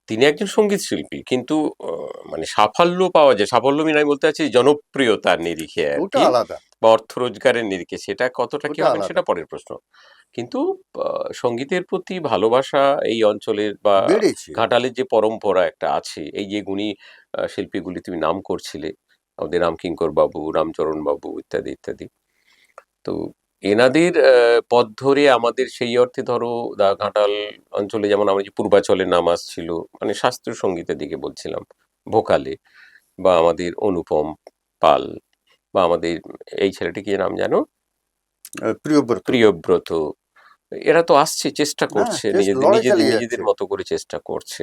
তিনি একজন সঙ্গীত শিল্পী। কিন্তু অ মানে সাফল্য পাওয়া যায়, সাফল্য আমি বলতে চাচ্ছি জনপ্রিয়তার নিরিখে ওটা আরকি, আলাদা, বা অর্থ রোজগারের নিরিখে সেটা কতটা কি ওটা হবেন আলাদা। সেটা পরের প্রশ্ন। কিন্তু আ সঙ্গীতের প্রতি ভালোবাসা এই অঞ্চলের বা বেড়েছে। ঘাটালের যে পরম্পরা একটা আছে, এই যে গুণী শিল্পীগুলি তুমি নাম করছিলে, আমাদের রামকিঙ্কর বাবু, রামচরণ বাবু ইত্যাদি, ইত্যাদি। তো এনাদের পথ ধরে আমাদের সেই অর্থে ধরো ঘাটাল অঞ্চলে যেমন আমার যে পূর্বাচলের নাম আসছিল, মানে শাস্ত্রীয় সঙ্গীতের দিকে বলছিলাম, ভোকালে, বা আমাদের অনুপম পাল, বা আমাদের এই ছেলেটি কি নাম জানো, প্রিয়ব্রত। প্রিয়ব্রত, এরা তো আসছে, চেষ্টা হ্যাঁ, করছে, চেষ্টা, নিজেদের লড়াই নিজেদের চালিয়ে নিজেদের যাচ্ছে। মতো করে চেষ্টা করছে।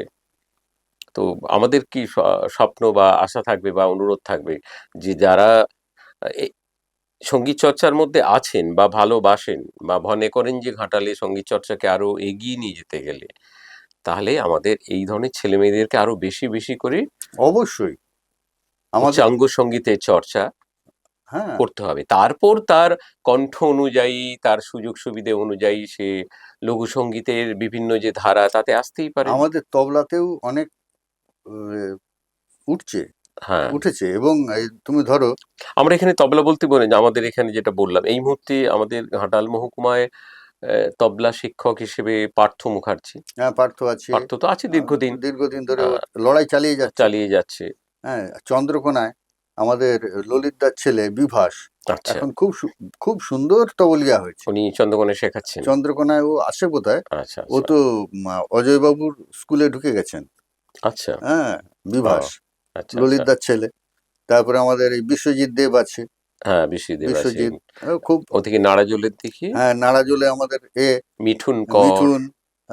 তো আমাদের কি স্বপ্ন বা আশা থাকবে বা অনুরোধ থাকবে যে যারা সঙ্গীত চর্চার মধ্যে আছেন বা ভালোবাসেন বা মনে করেন যে ঘাটালে সঙ্গীত চর্চাকে আরো এগিয়ে নিয়ে যেতে গেলে, তাহলে আমাদের এই ধরনের ছেলেমেয়েদেরকে আরো বেশি বেশি করে অবশ্যই আমাদের। উচ্চাঙ্গ সঙ্গীতের চর্চা হ্যাঁ, করতে হবে। তারপর তার কণ্ঠ অনুযায়ী, তার সুযোগ সুবিধে অনুযায়ী সে লঘু সঙ্গীতের বিভিন্ন যে ধারা তাতে আসতেই পারেন। আমাদের তবলাতেও অনেক আহ, উঠছে, হ্যাঁ, উঠেছে। এবং তুমি ধরো, আমরা এখানে তবলা বলতে বলি না, আমাদের এখানে যেটা বললাম এই মুহূর্তে আমাদের ঘাটাল মহকুমায় তবলা শিক্ষক হিসেবে পার্থ মুখার্জি। হ্যাঁ, পার্থ আছে। পার্থ তো আছে দীর্ঘদিন, দীর্ঘদিন ধরে ও আহ, লড়াই চালিয়ে যাচ্ছে। চালিয়ে যাচ্ছে। হ্যাঁ, চন্দ্রকোনায় আমাদের ললিতদার ছেলে বিভাস আচ্ছা, এখন খুব সুন্দর তবলিয়া হয়েছে। উনি চন্দ্রকোণে শেখাচ্ছেন। চন্দ্রকোনায় ও আসে বোধহয়। আচ্ছা, ও আচ্ছা, তো অজয়বাবুর স্কুলে ঢুকে গেছেন। আচ্ছা, হ্যাঁ, ও, বিভাস আচ্ছা, আচ্ছা। ললিতদার ছেলে। তারপরে আমাদের এই বিশ্বজিৎ দেব আছে। হ্যাঁ, বিশ্বদেব আছেন। বিশ্বজিৎ খুব। ওদিকে নাড়াজলের দিকে হ্যাঁ, নাড়াজোলে আমাদের মিঠুন কর। মিঠুন,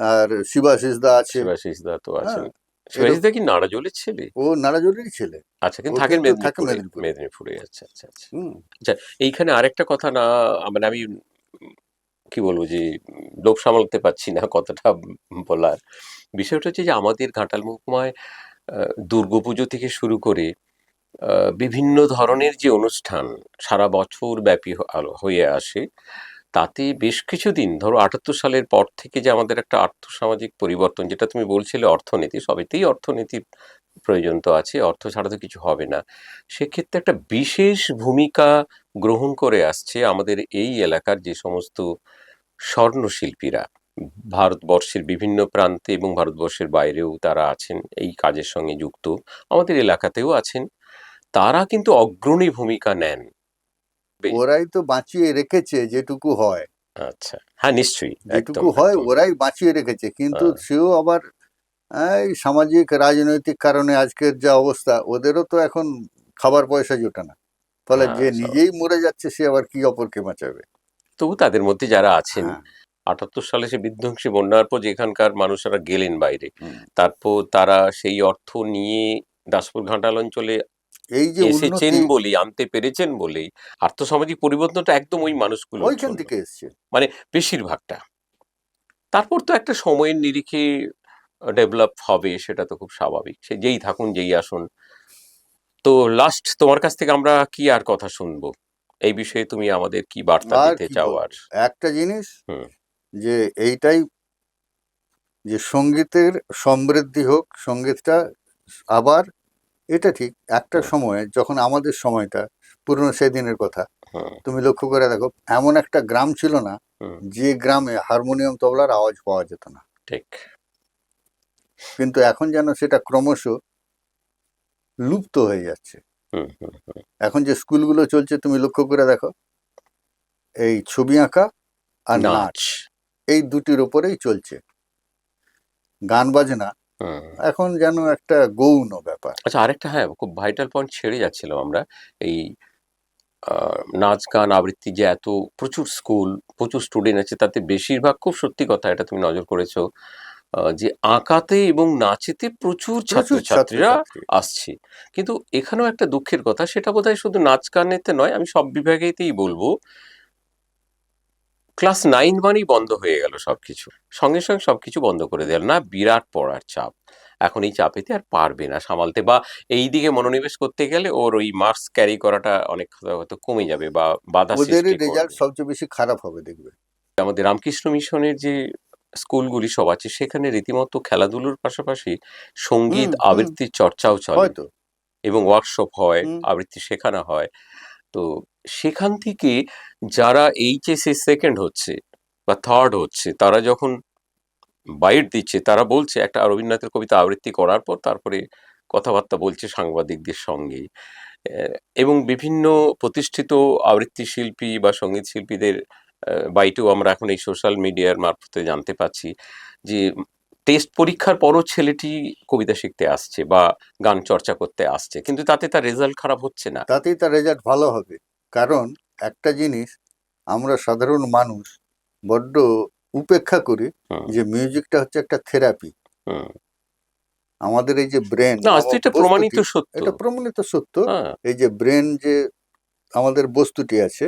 আর শিবাশিস দা আছে। শিবাশিস দা তো আছেন। হ্যাঁ, শিবাশিস দা কি নাড়াজোলের ছেলে? ও নারাজুলির ছেলে। আচ্ছা, ও কিন্তু থাকেন কিন্তু থাকে মেদিনীপুরে। মেদিনীপুরে। মেদিনীপুরে, আচ্ছা আচ্ছা আচ্ছা। হুম। আচ্ছা, এইখানে আরেকটা কথা না, মানে আমি কি বলবো যে লোভ সামলাতে পারছি না কতটা বলার। বিষয়টা হচ্ছে যে আমাদের ঘাটাল মহকুমায় দুর্গাপুজো থেকে শুরু করে বিভিন্ন ধরনের যে অনুষ্ঠান সারা বছর ব্যাপী হয়ে আসে, তাতে বেশ কিছুদিন ধরো ৭৮ সালের পর থেকে যে আমাদের একটা আর্থসামাজিক পরিবর্তন, যেটা তুমি বলছিলে অর্থনীতি, সবেতেই অর্থনীতির প্রয়োজন তো আছে, অর্থ ছাড়া তো কিছু হবে না। সেক্ষেত্রে একটা বিশেষ ভূমিকা গ্রহণ করে আসছে আমাদের এই এলাকার যে সমস্ত স্বর্ণশিল্পীরা। ভারতবর্ষের বিভিন্ন প্রান্তে এবং ভারতবর্ষের বাইরেও তারা আছেন, এই কাজের সঙ্গে যুক্ত, আমাদের এলাকাতেও আছেন। তারা কিন্তু অগ্রণী ভূমিকা নেন। ওরাই তো বাঁচিয়ে রেখেছে যেটুকু হয়। আচ্ছা, হ্যাঁ, নিশ্চয়ই, একদম যেটুকু হয় একদম। ওরাই বাঁচিয়ে রেখেছে, কিন্তু হ্যাঁ, সেও আবার এই সামাজিক রাজনৈতিক কারণে আজকের যা অবস্থা, ওদেরও তো এখন খাবার পয়সা জোটে না। ফলে হ্যাঁ, যে সব। নিজেই মরে যাচ্ছে সে আবার কি অপরকে বাঁচাবে? তবু তাদের মধ্যে যারা আছেন, হ্যাঁ। ৭৮ সালে সে বিধ্বংসী বন্যার পর যেখানকার মানুষেরা গেলেন বাইরে, হুম। তারপর তারা সেই অর্থ নিয়ে দাসপুর ঘাটাল অঞ্চলে এই যে এসেছেন উন্নতি বলেই, আনতে পেরেছেন বলেই আর্থসামাজিক পরিবর্তনটা একদম ওই মানুষগুলোর ওইখান জন্য, থেকে এসছে। মানে বেশিরভাগটা। তারপর তো একটা সময়ের নিরিখে ডেভেলপ হবে, সেটা তো খুব স্বাভাবিক, সে যেই থাকুন যেই আসুন। তো লাস্ট তোমার কাছ থেকে আমরা কি আর কথা শুনবো এই বিষয়ে? তুমি আমাদের কি বার্তা আর দিতে কি চাও? আর বলবো, একটা জিনিস, হুম, যে এইটাই, যে সঙ্গীতের সমৃদ্ধি হোক, সঙ্গীতটা আবার, এটা ঠিক একটা হুম, সময়ে যখন আমাদের সময়টা পুরনো সেদিনের কথা, হুম, তুমি লক্ষ্য করে দেখো, এমন একটা গ্রাম ছিল না হুম, যে গ্রামে হারমোনিয়াম তবলার আওয়াজ পাওয়া যেত না। ঠিক। কিন্তু এখন যেন সেটা ক্রমশ লুপ্ত হয়ে যাচ্ছে। হুম, হুম, এখন যে স্কুলগুলো চলছে তুমি লক্ষ্য করে দেখো, এই ছবি আঁকা আর নাচ। নাচ, এই দুটির ওপরেই চলছে। গান বাজনা হুম। এখন যেন একটা গৌণ ব্যাপার। আচ্ছা, আরেকটা, হ্যাঁ, খুব ভাইটাল পয়েন্ট ছেড়ে যাচ্ছিলাম আমরা। এই নাচ গান আবৃত্তি যে এত প্রচুর স্কুল, প্রচুর স্টুডেন্ট আছে, তাতে বেশিরভাগ, খুব সত্যি কথা, এটা তুমি নজর করেছো, যে আঁকাতে এবং নাচেতে প্রচুর প্রচুর ছাত্রছাত্রীরা ছাত্রছাত্রী। আসছে। কিন্তু এখানেও একটা দুঃখের কথা, সেটা বোধহয় শুধু নাচ গানেতে নয়, আমি সব বিভাগেতেই বলবো, ক্লাস 9 মানেই বন্ধ হয়ে গেল সবকিছু। সঙ্গে সঙ্গে সবকিছু বন্ধ করে দিল না, বিরাট পড়ার চাপ। এখন এই চাপেতে আর পারবে না সামালতে, বা এই দিকে মনোনিবেশ করতে গেলে ওর ওই মার্কস ক্যারি করাটা অনেক হয়তো কমে যাবে বা বাধা ওদেরই সৃষ্টি রেজাল্ট করবে। সবচেয়ে বেশি খারাপ হবে দেখবে। আমাদের রামকৃষ্ণ মিশনের যে স্কুলগুলি সব আছে, সেখানে রীতিমতো খেলাধুলোর পাশাপাশি হুম সঙ্গীত হুম। আবৃত্তির চর্চাও চলে, হয়তো। এবং ওয়ার্কশপ হয়, হুম। আবৃত্তি শেখানো হয়। তো সেখান থেকে যারা এইচএসে সেকেন্ড হচ্ছে বা থার্ড হচ্ছে, তারা যখন বাইট দিচ্ছে, তারা বলছে একটা রবীন্দ্রনাথের কবিতা আবৃত্তি করার পর তারপরে কথাবার্তা বলছে সাংবাদিকদের সঙ্গে। এবং বিভিন্ন প্রতিষ্ঠিত আবৃত্তি শিল্পী বা সঙ্গীত শিল্পীদের বাইটেও আমরা এখন এই সোশ্যাল মিডিয়ার মারফতে জানতে পাচ্ছি যে টেস্ট পরীক্ষার পরও ছেলেটি কবিতা শিখতে আসছে বা গান চর্চা করতে আসছে, কিন্তু তাতে তার রেজাল্ট খারাপ হচ্ছে না। তাতেই তার রেজাল্ট ভালো হবে। কারণ একটা জিনিস, আমরা সাধারণ মানুষ বড্ড উপেক্ষা করি, হুম, যে মিউজিকটা হচ্ছে একটা থেরাপি। হুম। আমাদের এই যে ব্রেন না, আজ তো নামক এটা প্রমাণিত বস্তুটি, সত্য। এটা প্রমাণিত সত্য। হ্যাঁ। এই যে ব্রেন, যে আমাদের বস্তুটি আছে,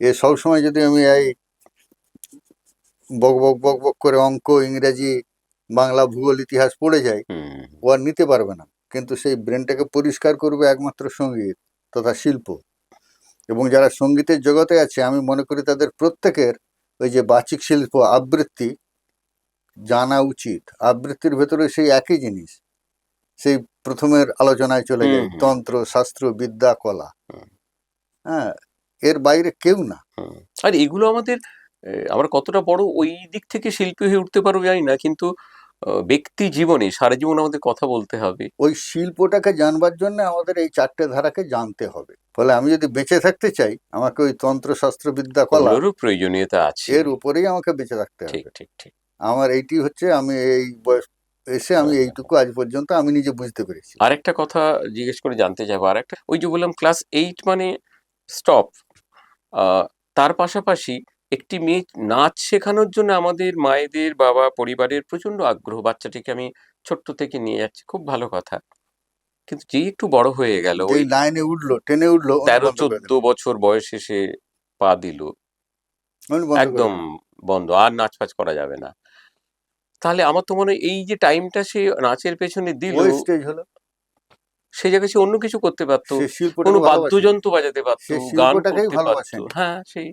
এ সবসময় যদি আমি এই বক বক বক বক করে অঙ্ক, ইংরেজি, বাংলা, ভূগোল, ইতিহাস পড়ে যাই, হুম, ও আর নিতে পারবে না। কিন্তু সেই ব্রেনটাকে পরিষ্কার করবে একমাত্র সঙ্গীত তথা শিল্প। এবং যারা সঙ্গীতের জগতে আছে, আমি মনে করি তাদের প্রত্যেকের ওই যে বাচিক শিল্প, আবৃত্তি জানা উচিত। আবৃত্তির ভেতরে সেই একই জিনিস, সেই প্রথমের আলোচনায় চলে হুম, যায়, হুম, তন্ত্র, শাস্ত্র, বিদ্যা, কলা। হুম, হ্যাঁ, এর বাইরে কেউ না। হুম। আর এগুলো আমাদের, আমরা কতটা বড় ওই দিক থেকে শিল্পী হয়ে উঠতে পারবো জানি না, কিন্তু ব্যক্তি জীবনে সারা জীবন আমাদের কথা বলতে হবে। ওই শিল্পটাকে জানবার জন্য আমাদের এই চারটে ধারাকে জানতে হবে। ফলে আমি যদি বেঁচে থাকতে চাই, আমাকে ওই তন্ত্র, শাস্ত্র, বিদ্যা, কলা, ওগুলোরও প্রয়োজনীয়তা আছে। এর উপরেই আমাকে বেঁচে থাকতে ঠিক, হবে। ঠিক, ঠিক। আমার এইটি হচ্ছে, আমি এই বয়স এসে আমি হ্যাঁ। এইটুকু আজ পর্যন্ত আমি নিজে বুঝতে পেরেছি। আরেকটা কথা জিজ্ঞেস করে জানতে চাইবো, ওই যে বললাম ক্লাস 8 মানে স্টপ, তার পাশাপাশি একটি মেয়ে নাচ শেখানোর জন্য আমাদের মায়েদের, বাবা, পরিবারের প্রচন্ড আগ্রহ। বাচ্চাটিকে আমি ছোট্ট থেকে নিয়ে যাচ্ছি, খুব ভালো কথা। কিন্তু যেই একটু বড় হয়ে গেল, ওই যেই লাইনে উঠলো, টেনে উঠলো, অমনি বন্ধ করে 13-14 দিল, বছর বয়সে সে পা দিল, অমনি বন্ধ করে একদম দিল। বন্ধ, আর নাচ ফাচ করা যাবে না। তাহলে আমার তো মনে হয় এই যে টাইমটা সে নাচের পেছনে দিল, ওই স্টেজ হলো। সেই জায়গায় সে অন্য কিছু করতে পারতো, সে কোনো শিল্পটাকে ভালোবাসে, বাদ্যযন্ত্র বাজাতে পারতো, সে গান শিল্পটাকেই করতে পারতো। ভালোবাসেনি। হ্যাঁ, সেই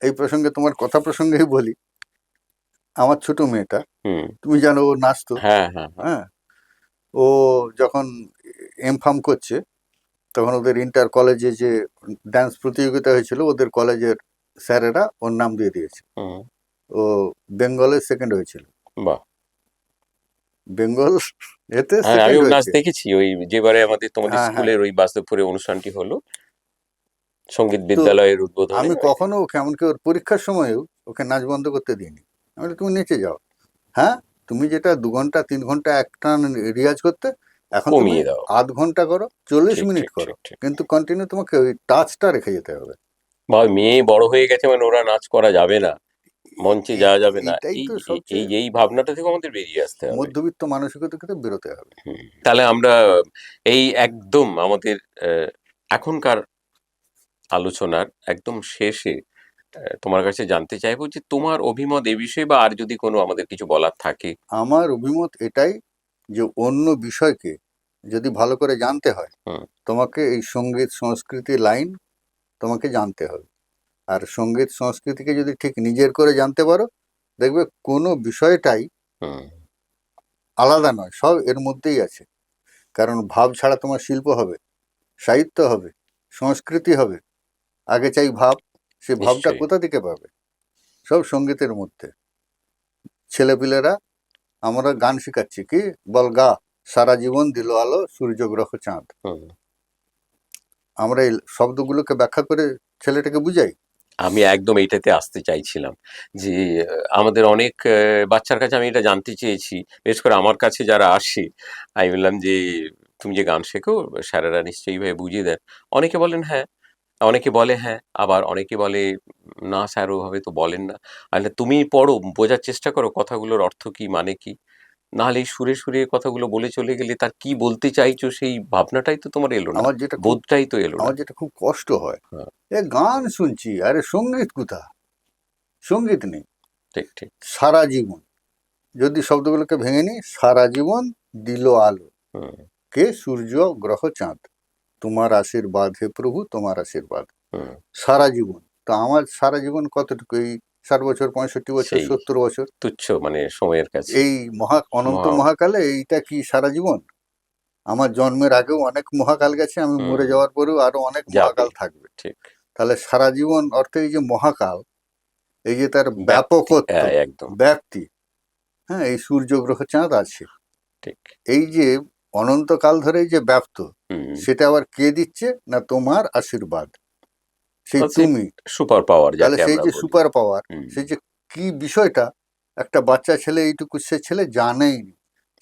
এই প্রসঙ্গে, তোমার কথা প্রসঙ্গেই বলি, আমার ছোট মেয়েটা, হুম, তুমি জানো ও নাচতো, হ্যাঁ, হ্যাঁ, হ্যাঁ, হ্যাঁ, ও যখন এমফার্ম করছে, তখন ওদের ইন্টার কলেজে যে ডান্স প্রতিযোগিতা হয়েছিল, ওদের কলেজের স্যারেরা ওর নাম দিয়ে দিয়েছে। হুম, ও বেঙ্গলে সেকেন্ড হয়েছিল, বাহ! বেঙ্গল এতে হ্যাঁ, সেকেন্ড আমিও নাচ হয়েছে। দেখেছি। ওই যেবারে আমাদের তোমাদের হ্যাঁ, হ্যাঁ। স্কুলের ওই বাসুদেবপুরে অনুষ্ঠানটি হলো, সঙ্গীত তো বিদ্যালয়ের উদ্বোধনে। আমি কখনো ওকে, এমনকি ওর পরীক্ষার সময়ও ওকে নাচ বন্ধ করতে দিইনি। আমি বলি, তুমি নেচে যাও। হ্যাঁ, তুমি যেটা 2 ঘন্টা 3 ঘন্টা একটা রিয়াজ করতে, এখন তুমি কমিয়ে দাও। আধ ঘন্টা করো, 40 মিনিট ঠিক, করো, ঠিক, ঠিক। কিন্তু কন্টিনিউ তোমাকে ওই টাচটা রেখে যেতে হবে। বা মেয়ে বড় হয়ে গেছে মানে ওরা নাচ করা যাবে না, মঞ্চে যাওয়া যাবে না। এইটাই এই তো এই এই সবচেয়ে এই ভাবনাটা থেকে আমাদের বেরিয়ে আসতে হবে। মধ্যবিত্ত মানসিকতা থেকে বেরোতে হবে। হুম। তাহলে আমরা এই একদম আমাদের এখনকার আলোচনার একদম শেষে তোমার কাছে জানতে চাইবো যে তোমার অভিমত এ বিষয়ে, বা আর যদি কোনো আমাদের কিছু বলার থাকে। আমার অভিমত এটাই, যে অন্য বিষয়কে যদি ভালো করে জানতে হয়, হুম, তোমাকে এই সঙ্গীত সংস্কৃতি লাইন তোমাকে জানতে হবে। আর সঙ্গীত সংস্কৃতিকে যদি ঠিক নিজের করে জানতে পারো, দেখবে কোনো বিষয়টাই হুম, আলাদা নয়, সব এর মধ্যেই আছে। কারণ ভাব ছাড়া তোমার শিল্প হবে, সাহিত্য হবে, সংস্কৃতি হবে। আগে চাই ভাব, সে ভাবটা নিশ্চয়ই। কোথা থেকে পাবে? সব সঙ্গীতের মধ্যে। ছেলেপিলেরা, আমরা গান শেখাচ্ছি, কি বল গা, সারা জীবন দিল আলো সূর্য গ্রহ চাঁদ। হুম। আমরা এই শব্দগুলোকে ব্যাখ্যা করে ছেলেটাকে বুঝাই। আমি একদম এইটাতে আসতে চাইছিলাম যে আমাদের অনেক বাচ্চার কাছে আমি এটা জানতে চেয়েছি, বিশেষ করে আমার কাছে যারা আসে, আমি বললাম যে তুমি যে গান শেখো, স্যারেরা নিশ্চয়ই এইভাবে বুঝিয়ে দেন। অনেকে বলেন হ্যাঁ, অনেকে বলে হ্যাঁ, আবার অনেকে বলে না স্যার ওভাবে তো বলেন না। আসলে তুমি পড়ো, বোঝার চেষ্টা করো কথাগুলোর অর্থ কি, মানে কি। নাহলে এই সুরে সুরে কথাগুলো বলে চলে গেলে তার কি বলতে চাইছো সেই ভাবনাটাই তো তোমার এলো না, আমার যেটা খুব বোধটাই তো এলো না। আমার যেটা খুব কষ্ট হয়, হ্যাঁ, এ গান শুনছি, আরে সঙ্গীত কোথা? সঙ্গীত নেই। ঠিক, ঠিক। সারা জীবন, যদি শব্দগুলোকে ভেঙে নিই, সারা জীবন দিল আলো, হুম, কে সূর্য গ্রহ চাঁদ, তোমার আশীর্বাদ হে প্রভু, তোমার আশীর্বাদ। হুম। সারা জীবন, তো আমার সারা জীবন কতটুকু? এই 60 বছর, 65 বছর, সেই 70 বছর। তুচ্ছ মানে সময়ের কাছে। এই অনন্ত মহা মহাকালে এইটা কি সারা জীবন? আমার জন্মের আগেও অনেক মহাকাল গেছে, আমি মরে হুম, যাওয়ার পরেও আরো অনেক যাবে। মহাকাল থাকবে। ঠিক। তাহলে সারা জীবন অর্থে এই যে মহাকাল, এই যে তার ব্যাপ্তি, ব্যাপকত্ব, হ্যাঁ, একদম। ব্যাপ্তি, হ্যাঁ, এই সূর্য গ্রহ চাঁদ আছে, ঠিক। এই যে অনন্তকাল ধরে এই যে ব্যাপ্ত, হুম। সেটা আবার কে দিচ্ছে? না তোমার আশীর্বাদ, সেই হচ্ছে তুমি। সুপার পাওয়ার তাহলে যাকে সেই আমরা যে বলি। সুপার পাওয়ার, হুম, সেই যে কি বিষয়টা, একটা বাচ্চা ছেলে এইটুকু, সে ছেলে জানেই নি,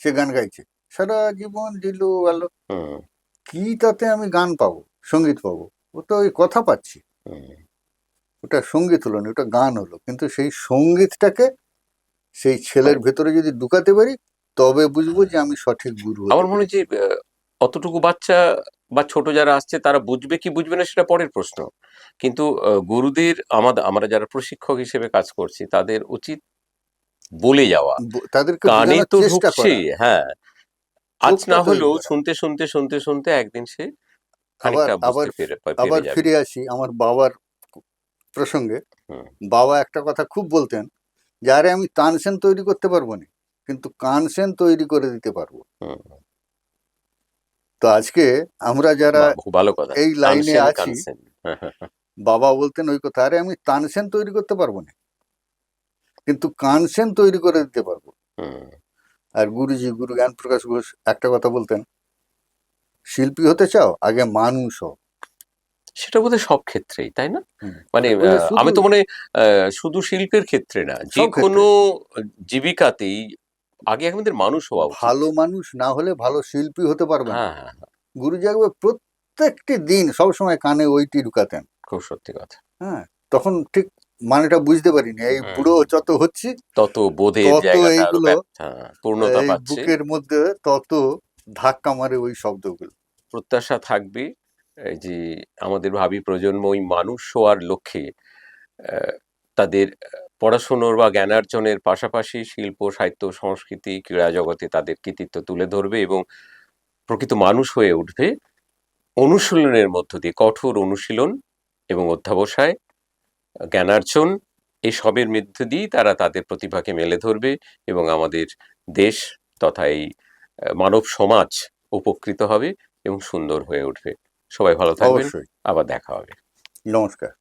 সে গান গাইছে, সারা জীবন দিল আলো। হুম, কি তাতে আমি গান পাবো, সঙ্গীত পাবো? ও তো ওই কথা পাচ্ছি, হুম। ওটা সঙ্গীত হলো না, ওটা গান হলো। কিন্তু সেই সঙ্গীতটাকে সেই ছেলের মানে ভেতরে যদি ঢুকাতে পারি, তবে বুঝবো যে আমি সঠিক গুরু হতে আমার মনে হয় যে পেরেছি। অতটুকু বাচ্চা বা ছোট যারা আসছে তারা বুঝবে কি বুঝবে না সেটা পরের প্রশ্ন। কিন্তু গুরুদের, আমরা যারা প্রশিক্ষক হিসেবে কাজ করছি তাদের উচিত বলে যাওয়া। তাদেরকে কানে বোঝানোর তো চেষ্টা ঢুকছে, করা, হ্যাঁ, আজ চোখটা না তৈরি হলেও করা। শুনতে শুনতে শুনতে শুনতে একদিন সে আবার খানিকটা আবার বুঝতে পেরে আবার যাবে। ফিরে আসি আমার বাবার প্রসঙ্গে। হুম, বাবা একটা কথা খুব বলতেন, যে আরে আমি তানসেন তৈরি করতে পারবো না, কিন্তু কানসেন তৈরি করে দিতে পারবো। হুম। তো আজকে আমরা যারা বাহ! খুব ভালো কথা। এই লাইনে তানসেন, আছি, কানসেন। বাবা বলতেন ওই কথা, আরে আমি তানসেন তৈরি করতে পারবো না, কিন্তু কানসেন তৈরি করে দিতে পারবো। হুম। আর গুরুজি, গুরু জ্ঞান প্রকাশ ঘোষ একটা কথা বলতেন, শিল্পী হতে চাও, আগে মানুষ হও। সেটা বোধহয় সব ক্ষেত্রেই, তাই না? হুম। মানে বলছে শুধু, আমি তো মনে হয় শুধু শিল্পের ক্ষেত্রে না, সব যেকোনো ক্ষেত্রে জীবিকাতেই আগে আমাদের মানুষ হওয়া উচিত। ভালো মানুষ না হলে ভালো শিল্পী হতে পারবে না। হ্যাঁ, হ্যাঁ, হ্যাঁ। গুরুজি একবার প্রত্যেকটি দিন সবসময় কানে ওইটি ঢুকাতেন। খুব সত্যি কথা। হ্যাঁ, তখন ঠিক মানেটা বুঝতে পারিনি। এই হুম। বুড়ো যত হচ্ছি তত বোধের তত জায়গাটা আরো এইগুলো পূর্ণতা এই পাচ্ছে। বুকের মধ্যে তত ধাক্কা মারে ওই শব্দগুলো। প্রত্যাশা থাকবে এই যে আমাদের ভাবি প্রজন্ম ওই মানুষ হওয়ার লক্ষ্যে তাদের পড়াশুনোর বা জ্ঞানার্জনের পাশাপাশি শিল্প, সাহিত্য, সংস্কৃতি, ক্রীড়া জগতে তাদের কৃতিত্ব তুলে ধরবে এবং প্রকৃত মানুষ হয়ে উঠবে অনুশীলনের মধ্য দিয়ে। কঠোর অনুশীলন এবং অধ্যবসায়, জ্ঞানার্জন, এই সবের মধ্য দিয়েই তারা তাদের প্রতিভাকে মেলে ধরবে এবং আমাদের দেশ তথা এই মানব সমাজ উপকৃত হবে এবং সুন্দর হয়ে উঠবে। সবাই ভালো থাকবেন। অবশ্যই। আবার দেখা হবে। নমস্কার।